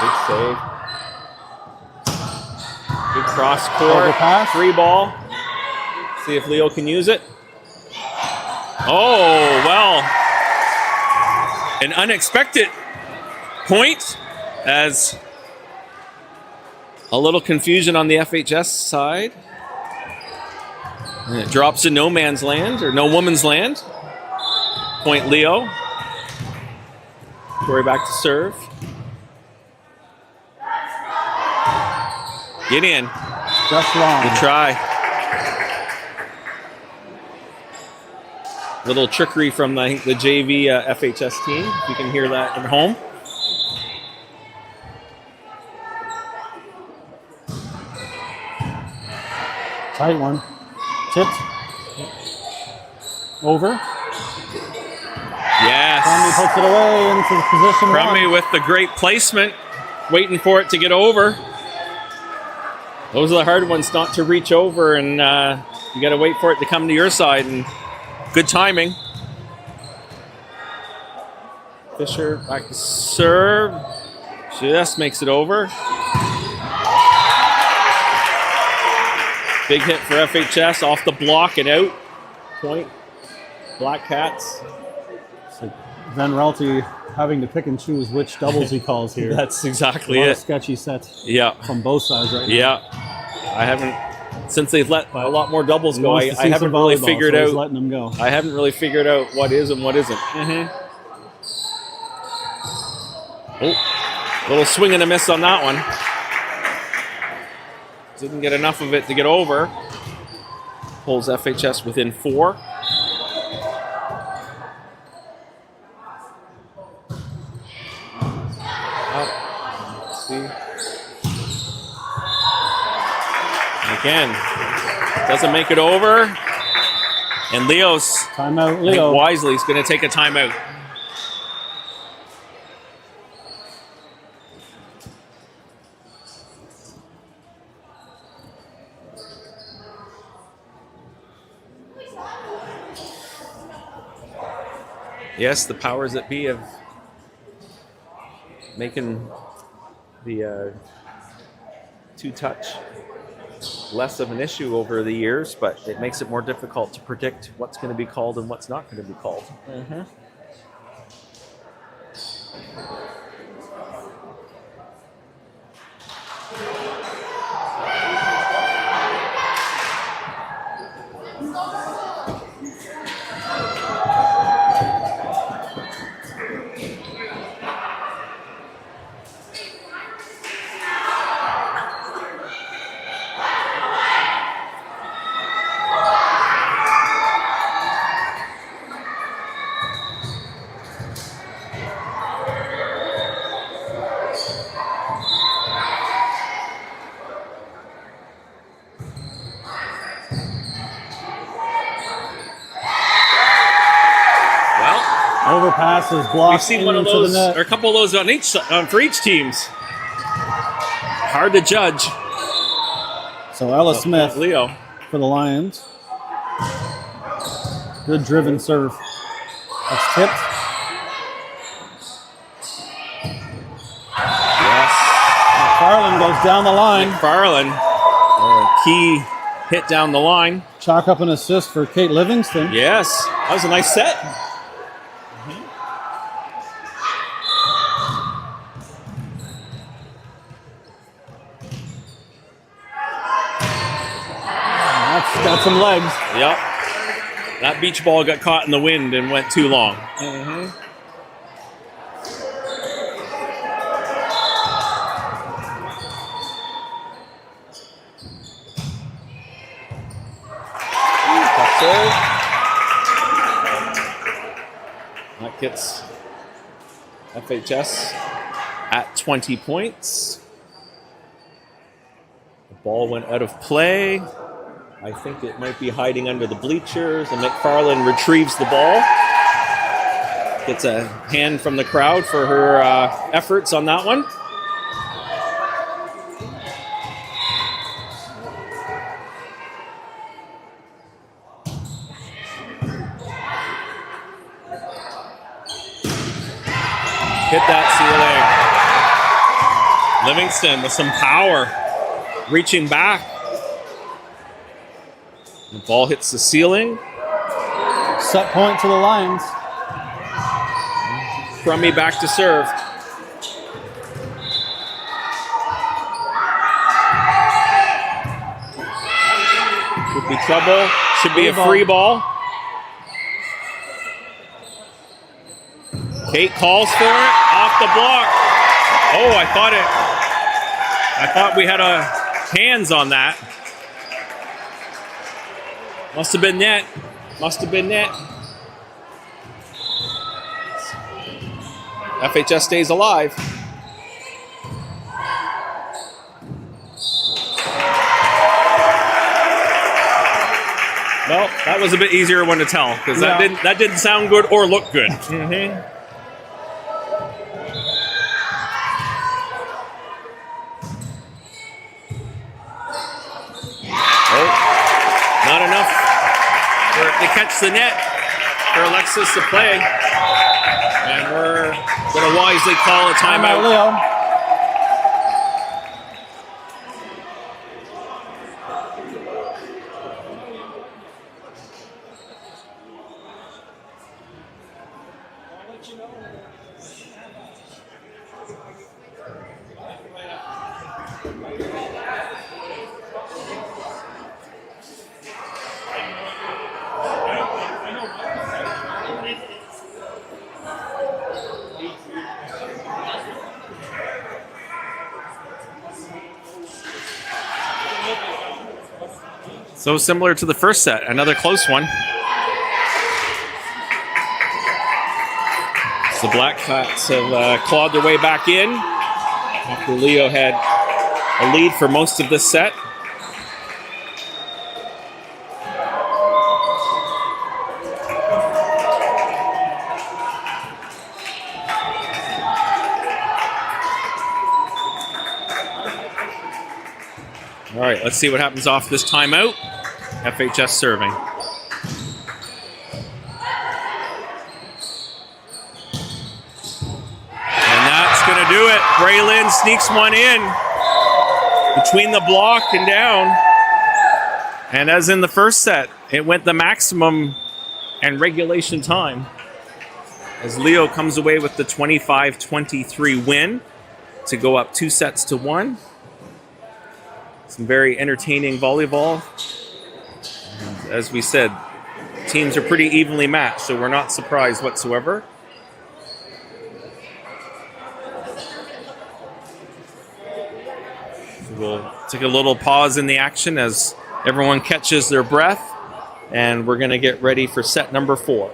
Good save. Good cross court. Pass. 3 ball. See if Leo can use it. Oh, well. An unexpected point as a little confusion on the FHS side. And it drops in no man's land or no woman's land. Point Leo. Corey back to serve. Get in. Just wrong. Good try. Little trickery from the JV FHS team. You can hear that at home. Tight one. Tipped. Over. Yes. Crummy puts it away into position Crummy 1. with the great placement, waiting for it to get over. Those are the hard ones, not to reach over, and you got to wait for it to come to your side. And good timing. Fisher back to serve. Just makes it over. Big hit for FHS off the block and out. Point. Black Cats. It's like Van Raalte having to pick and choose which doubles he calls here. That's exactly a lot it. of sketchy sets Yeah. from both sides right now. Yeah. I haven't, since they've let a lot more doubles He go, wants I to see haven't some really volleyball, figured so he's out. letting them go. I haven't really figured out what is and what isn't. Oh, little swing and a miss on that one. Didn't get enough of it to get over. Pulls FHS within 4. Let's see. Again, doesn't make it over. And Leo's, Timeout, I Leo. think wisely, is going to take a timeout. Yes, the powers that be of making the two-touch less of an issue over the years, but it makes it more difficult to predict what's going to be called and what's not going to be called. Overpass is blocked. We've seen one of into the those, net. or a couple of those on each for each teams. Hard to judge. So Ella Smith Leo. for the Lions. Good driven serve. That's tipped. Yes. McFarland goes down the line. McFarland, key hit down the line. Chalk up an assist for Kate Livingston. Yes, that was a nice set. That's got some legs. Yep. That beach ball got caught in the wind and went too long. Tough serve. That gets FHS at 20 points. The ball went out of play. I think it might be hiding under the bleachers, and McFarland retrieves the ball. Gets a hand from the crowd for her efforts on that one. Hit that ceiling. Livingston with some power, reaching back. The ball hits the ceiling. Set point to the Lions. Crummy back to serve. Could be trouble. Should be a free ball. Kate calls for it. Off the block. Oh, I thought we had a hands on that. Must have been net. Must have been net. FHS stays alive. Well, that was a bit easier one to tell because that didn't sound good or look good. Mm-hmm. Oh, not enough to catch the net for Alexis to play. And we're going to wisely call a timeout. Leo. So similar to the first set, another close one. So the Black Cats have clawed their way back in after Leo had a lead for most of this set. All right, let's see what happens off this timeout. FHS serving. And that's going to do it. Braylon sneaks one in between the block and down. And as in the first set, it went the maximum and regulation time as Leo comes away with the 25-23 win to go up 2-1. Some very entertaining volleyball. And as we said, teams are pretty evenly matched, so we're not surprised whatsoever. So we'll take a little pause in the action as everyone catches their breath, and we're going to get ready for set number 4.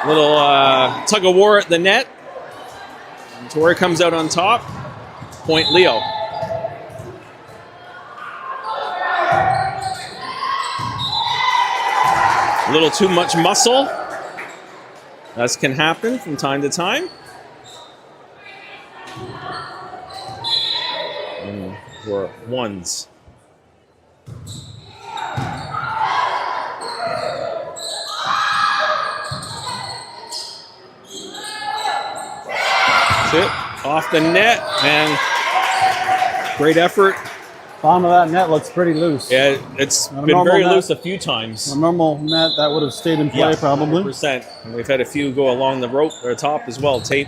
Little tug of war at the net. And Tori comes out on top. Point Leo. A little too much muscle. That can happen from time to time. And we're ones. Tip off the net, and great effort. Bottom of that net looks pretty loose. Yeah, it's been very loose a few times. A normal net that would have stayed in play, probably. 100%. And we've had a few go along the rope or top as well. Tape.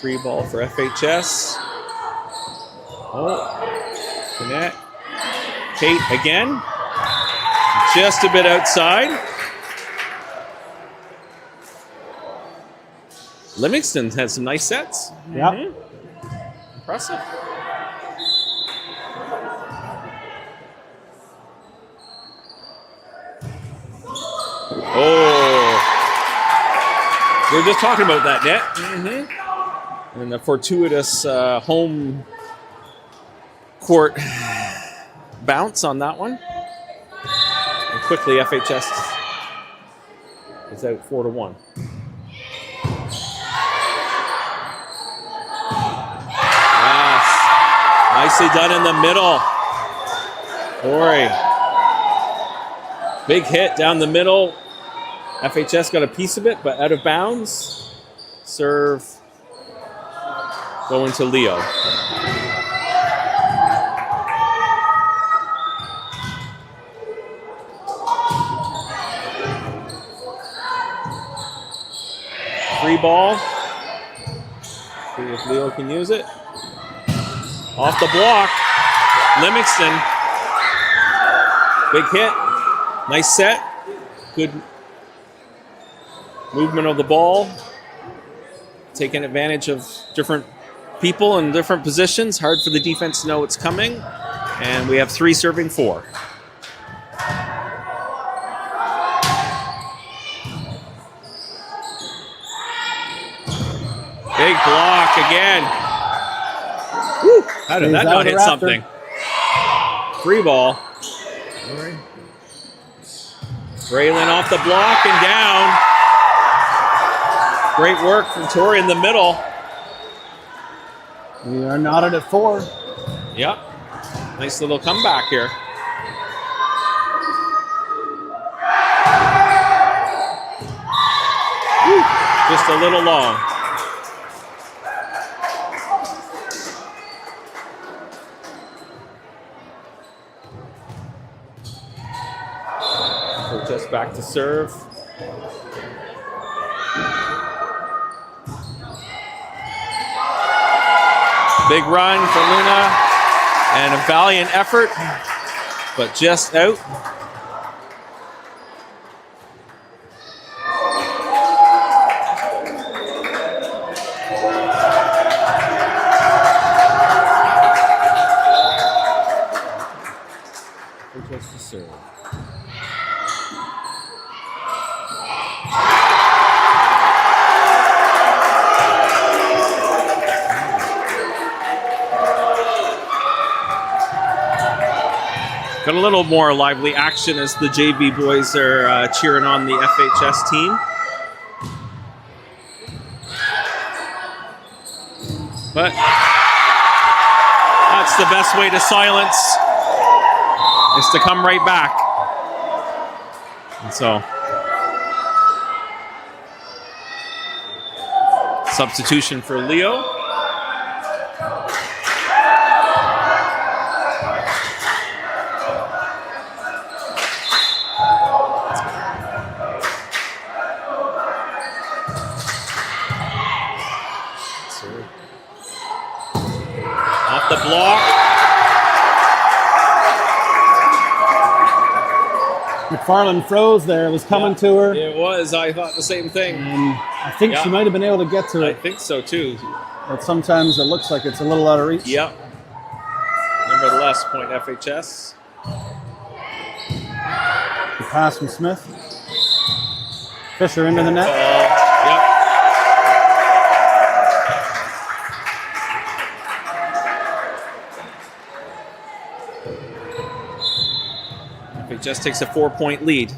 Free ball for FHS. Oh, the net. Kate again. Just a bit outside. Livingston had some nice sets. Yep. Impressive. Oh. We were just talking about that net. And the fortuitous home court bounce on that one. And quickly, FHS is out 4-1. Nicely done in the middle. Tori. Big hit down the middle. FHS got a piece of it, but out of bounds. Serve going to Leo. Free ball. See if Leo can use it. Off the block, Livingston. Big hit. Nice set. Good movement of the ball. Taking advantage of different people in different positions. Hard for the defense to know what's coming. And we have 3 serving 4. Big block again. Woo. How did that not hit something? Free ball. Braylon off the block and down. Great work from Tori in the middle. We are knotted at 4. Yep. Nice little comeback here. Woo. Just a little long. Just back to serve. Big run for Luna and a valiant effort, but just out. Just to serve. Got a little more lively action as the JV boys are cheering on the FHS team. But that's the best way to silence, is to come right back. And so, substitution for Leo. Off the block. McFarland froze there. It was coming to her. It was. I thought the same thing. And I think she might have been able to get to it. I think so too. But sometimes it looks like it's a little out of reach. Yep. Nevertheless, point FHS. pass from Smith. Fisher into the net. Yep. It just takes a 4-point lead.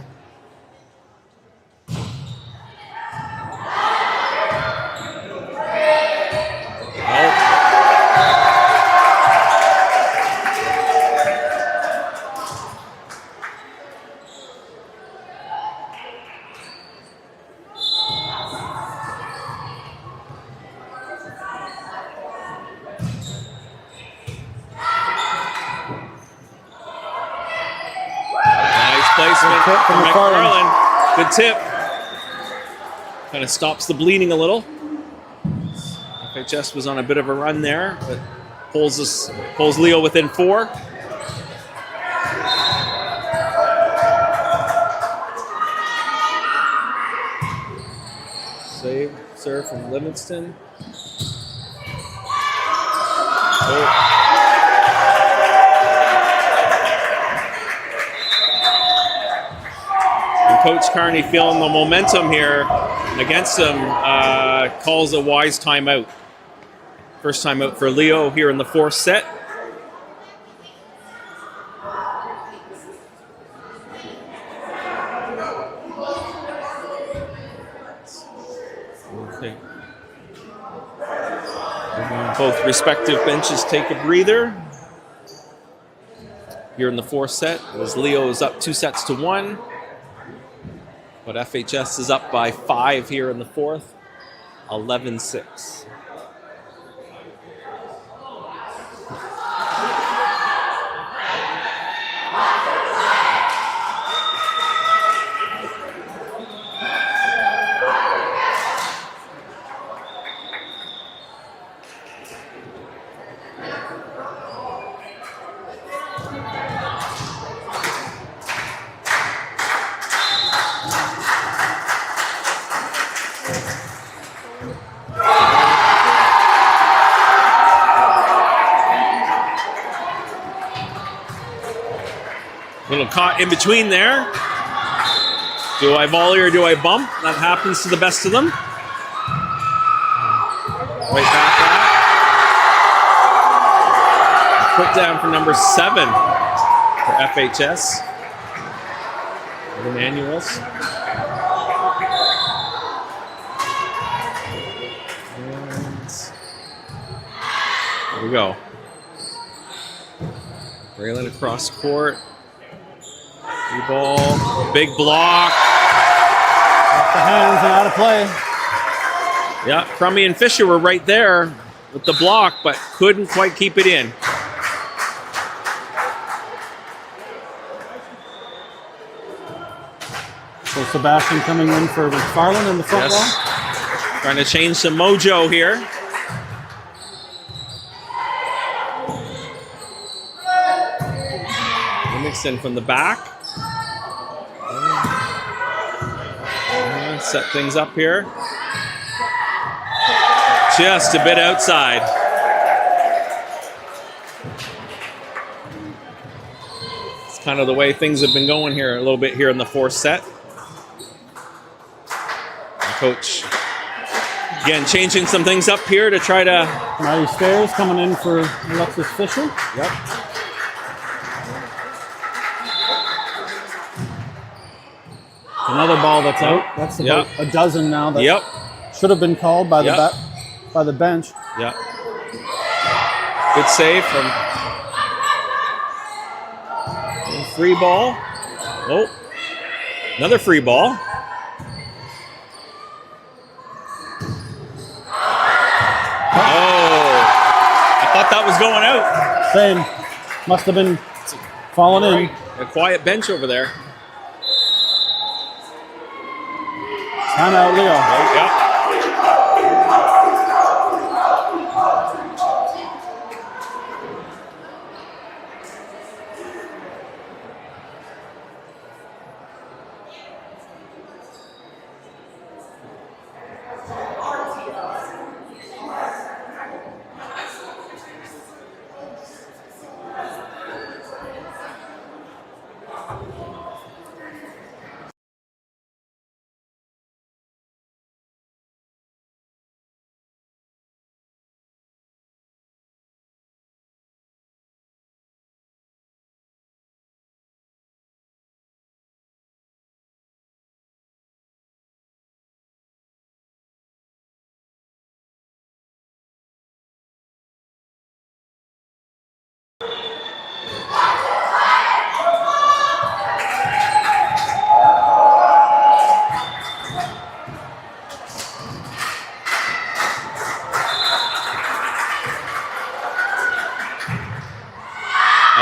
Placement from McFarland. Good tip. Kind of stops the bleeding a little. FHS was on a bit of a run there, but pulls Leo within 4. Save, serve from Livingston. Oh. Coach Carney, feeling the momentum here against him, calls a wise timeout. First timeout for Leo here in the 4th set. Okay. Both respective benches take a breather. Here in the 4th set, as Leo is up 2-1. But FHS is up by 5 here in the 4th, 11-6. Little caught in between there. Do I volley or do I bump? That happens to the best of them. Right back out. Put down for number 7 for FHS. The Manuals. And there we go. Braylon across court. Ball, big block. Off the hands and out of play. Yeah, Crummy and Fisher were right there with the block, but couldn't quite keep it in. So Sebastian coming in for McFarland in the front wall. Trying to change some mojo here. Livingston from the back. Set things up here. Just a bit outside. It's kind of the way things have been going here a little bit here in the 4th set. And Coach, again, changing some things up here to try to... Matty Stairs coming in for Alexis Fisher. Yep. Another ball that's out. That's about a dozen now that should have been called by the bench. Yeah. Good save from free ball. Oh, another free ball. Oh, I thought that was going out. Same. Must have been falling in. A quiet bench over there. Timeout, Leo. Yeah.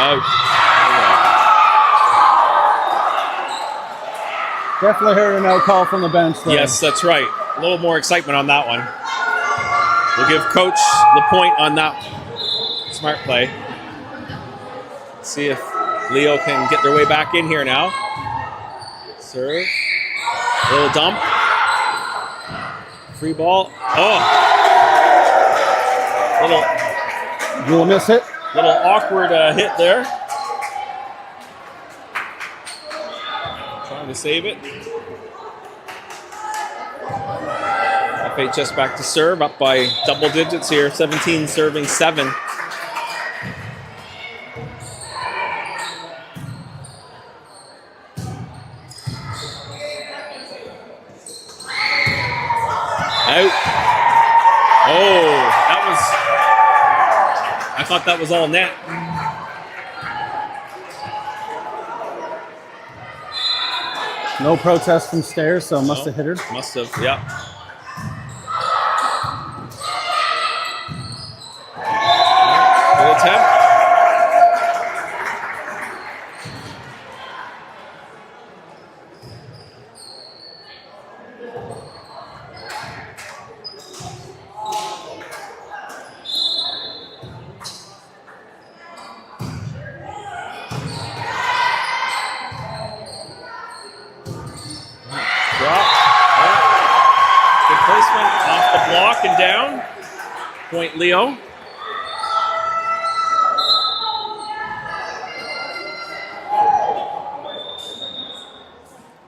Out. Definitely heard a no call from the bench there. Yes, that's right. A little more excitement on that one. We'll give coach the point on that smart play. See if Leo can get their way back in here now. Serve. A little dump. Free ball. Oh. Little miss hit. Little awkward hit there. Trying to save it. FHS back to serve, up by double digits here. 17 serving 7. Out. Oh, I thought that was all net. No protest from Stairs, so must have hit her. Must have, yeah. Good attempt. Off the block and down. Point Leo.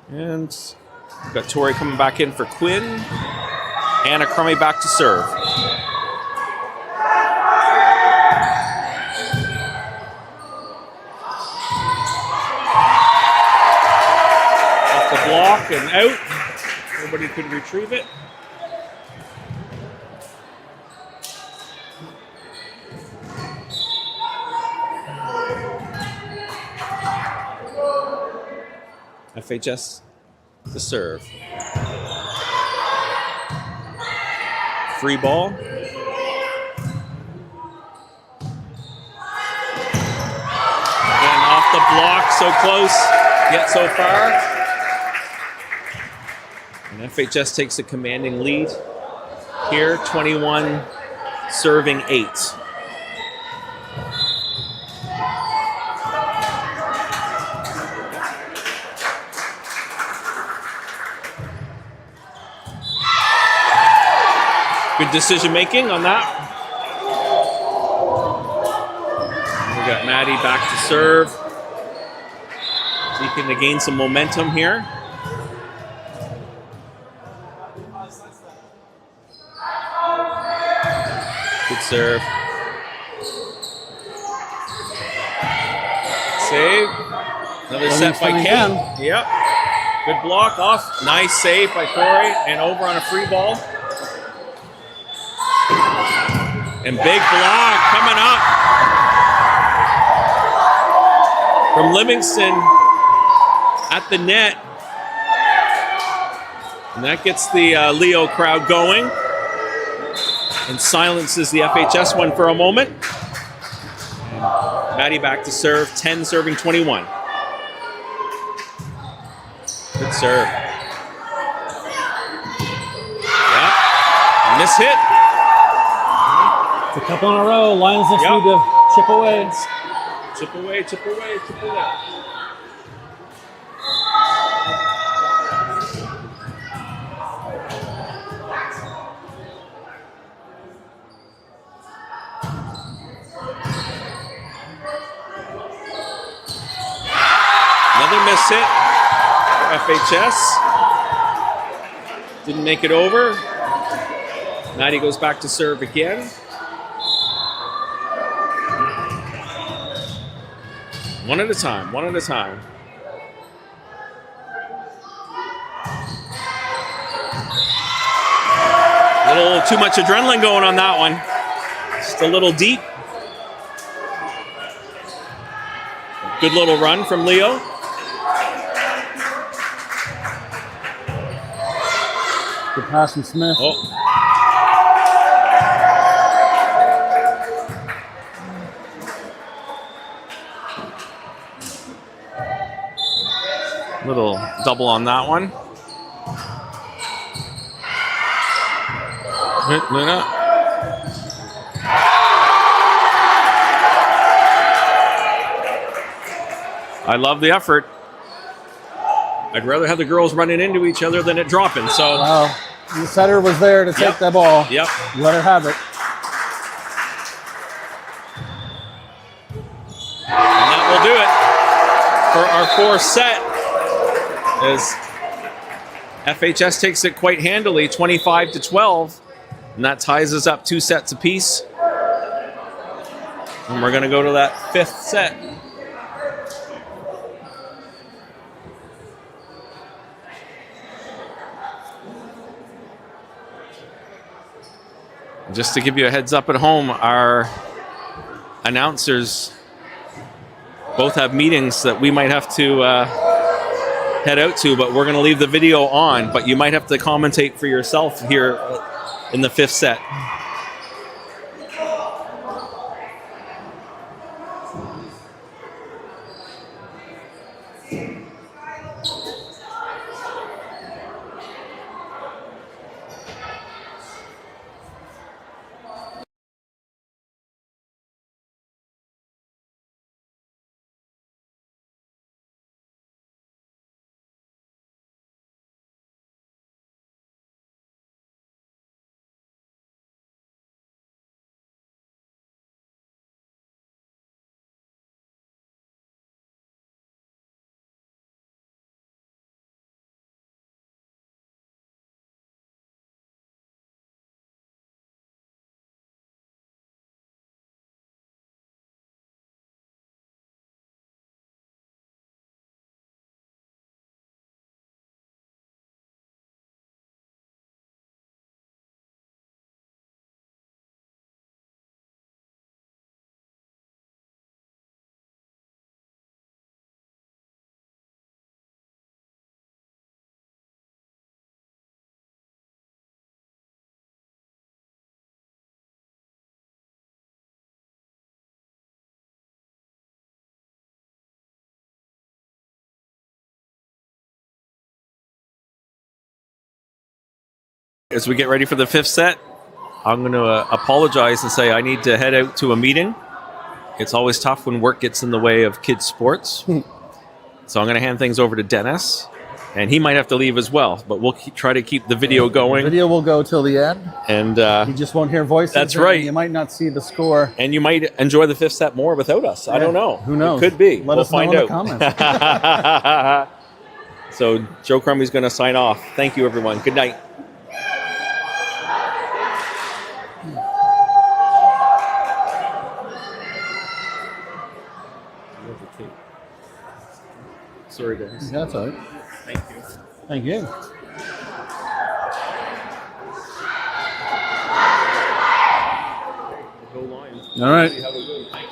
And we've got Tori coming back in for Quinn. Anna Crummy back to serve. Off the block and out. Nobody could retrieve it. FHS to serve. Free ball. Again, off the block, so close, yet so far. And FHS takes a commanding lead here, 21 serving 8. Good decision making on that. We got Maddie back to serve. Seeking to gain some momentum here. Good serve. Save. Another set by Ken. Yep. Good block off. Nice save by Corey. And over on a free ball. And big block coming up from Livingston at the net. And that gets the Leo crowd going and silences the FHS one for a moment. And Maddie back to serve, 10 serving 21. Good serve. Yeah. Miss hit. It's a couple in a row. Lions just need to chip away. Chip away, chip away, chip away. Another miss hit for FHS. Didn't make it over. Maddie goes back to serve again. One at a time, one at a time. A little too much adrenaline going on that one. Just a little deep. Good little run from Leo. Good pass from Smith. Oh. double on that one. Luna. I love the effort. I'd rather have the girls running into each other than it dropping. So the setter was there to take that ball. Yep. Let her have it. And that will do it for our fourth set. As FHS takes it quite handily, 25-12. And that ties us up 2 sets apiece. And we're going to go to that 5th set. Just to give you a heads up at home, our announcers both have meetings that we might have to head out to, but we're going to leave the video on. But you might have to commentate for yourself here in the 5th set. As we get ready for the 5th set, I'm going to apologize and say I need to head out to a meeting. It's always tough when work gets in the way of kids' sports. So I'm going to hand things over to Dennis, and he might have to leave as well, but we'll try to keep the video going. The video will go till the end. And you just won't hear voices. That's right. You might not see the score. And you might enjoy the 5th set more without us. I don't know. Who knows? It could be. Let us know find in out. the comments. So Joe Crummey's going to sign off. Thank you, everyone. Good night. Sorry, guys. Yeah, that's all right. Thank you. Thank you. Go Lions. All right. Have a good night.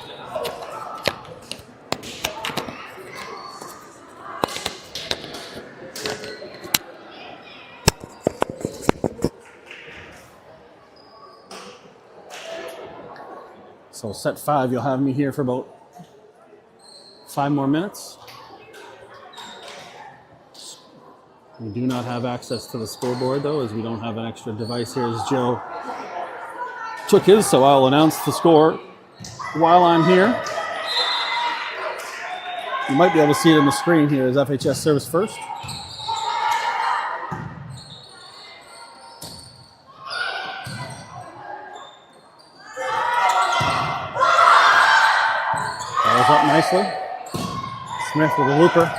So set 5, you'll have me here for about 5 more minutes. We do not have access to the scoreboard though, as we don't have an extra device here as Joe took his, so I'll announce the score while I'm here. You might be able to see it on the screen here as FHS serves first. That was up nicely. Smith with a looper.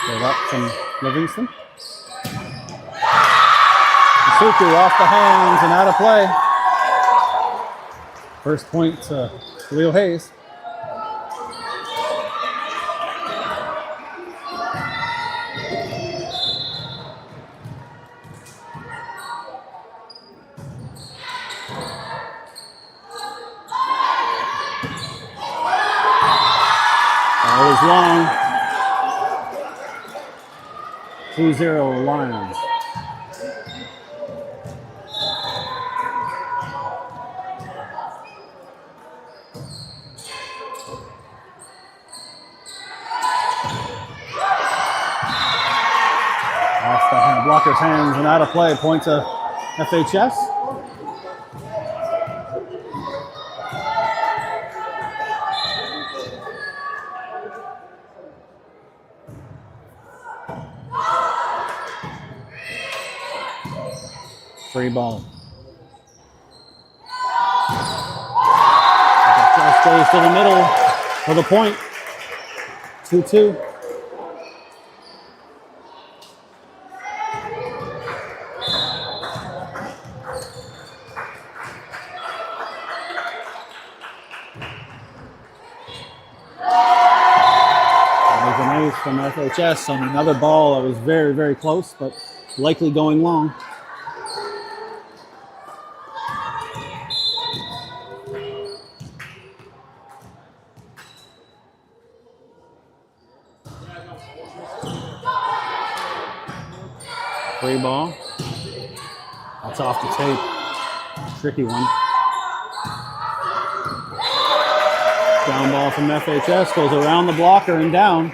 So that from Livingston. Suku off the hands and out of play. First point to Leo Hayes. That was long. 2-0 Lions. blocker's hands and out of play. Point to FHS. Free ball. FHS goes to the middle for the point. 2-2. There's an ace from FHS on another ball that was very, very close, but likely going long. Free ball. That's off the tape. Tricky one. Down ball from FHS goes around the blocker and down,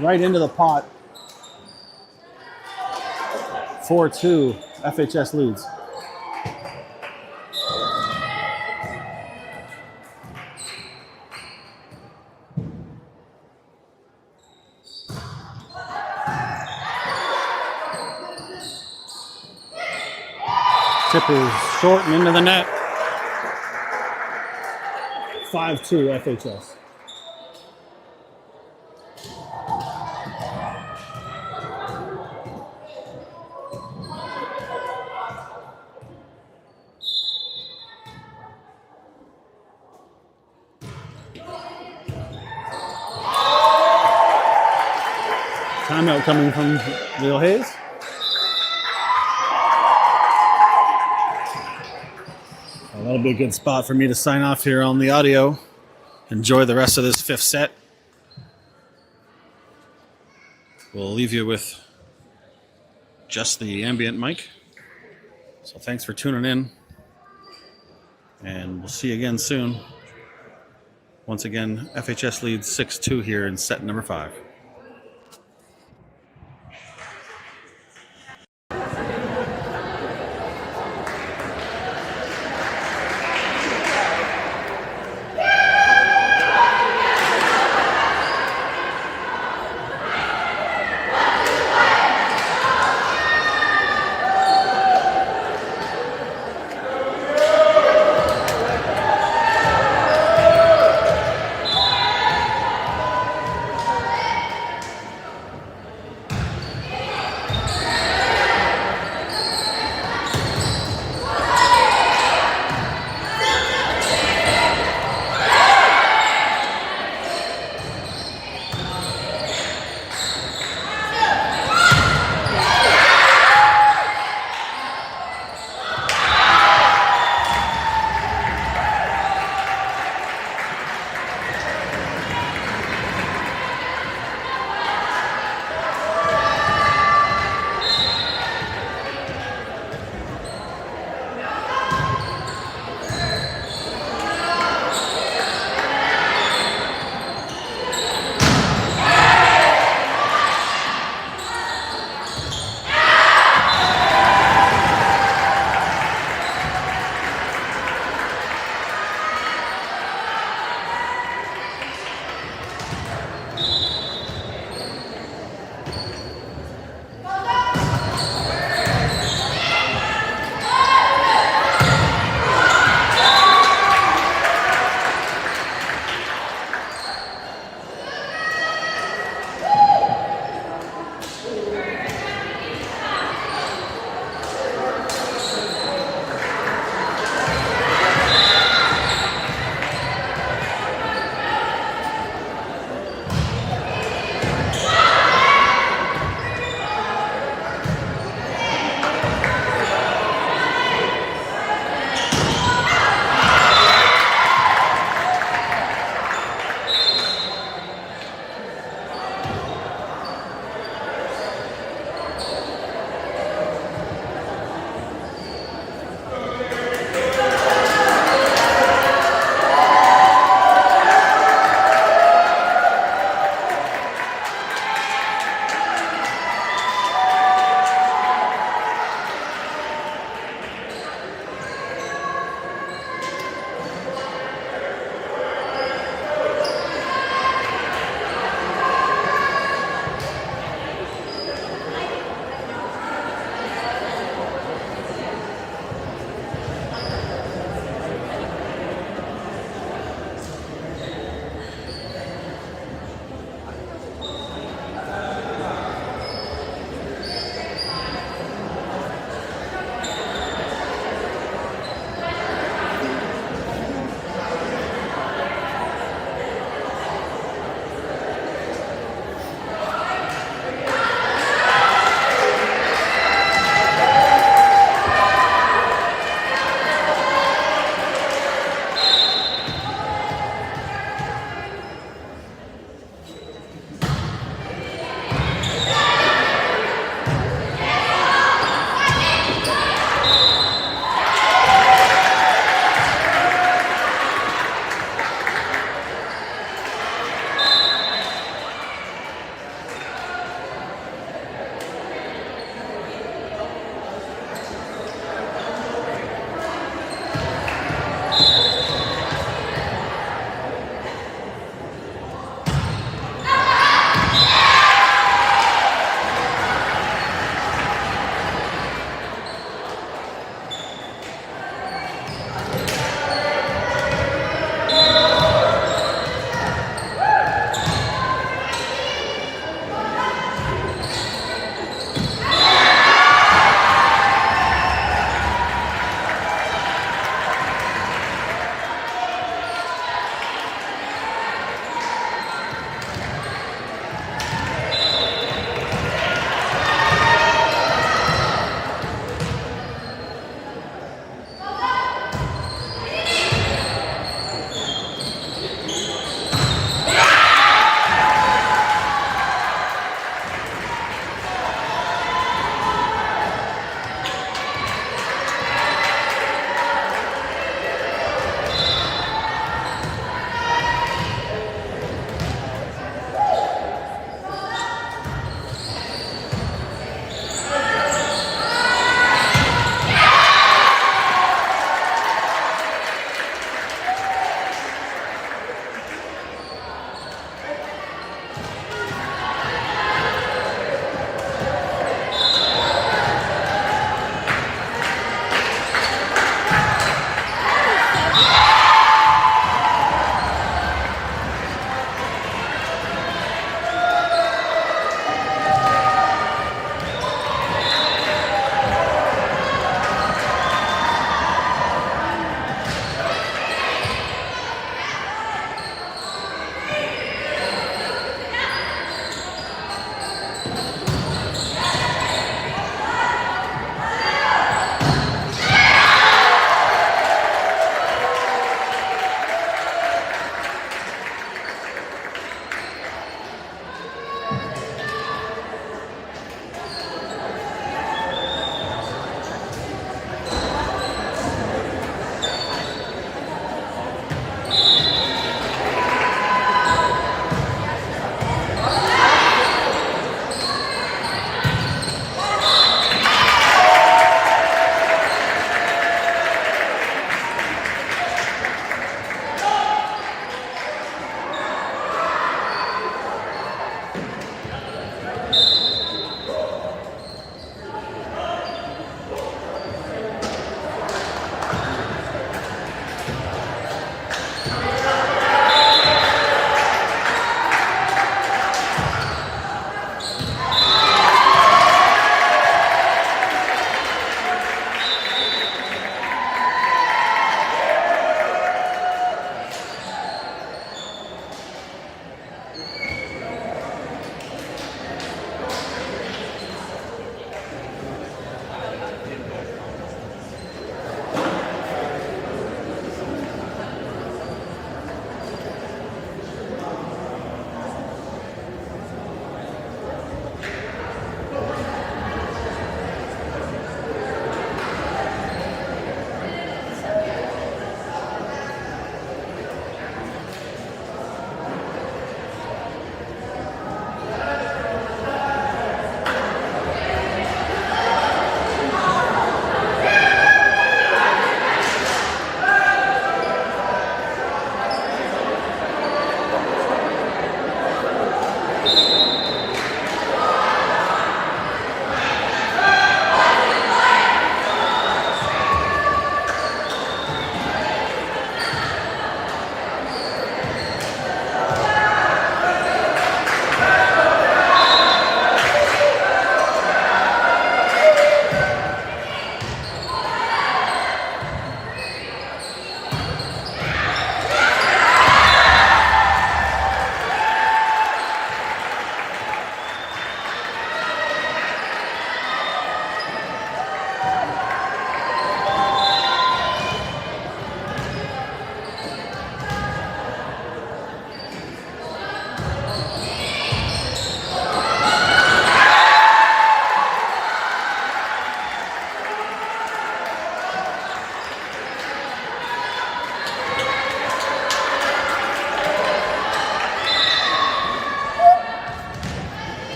right into the pot. 4-2, FHS leads. Tip is short and into the net. 5-2 FHS. Timeout coming from Leo Hayes. Well, that'll be a good spot for me to sign off here on the audio. Enjoy the rest of this fifth set. We'll leave you with just the ambient mic. So thanks for tuning in. And we'll see you again soon. Once again, FHS leads 6-2 here in set number 5.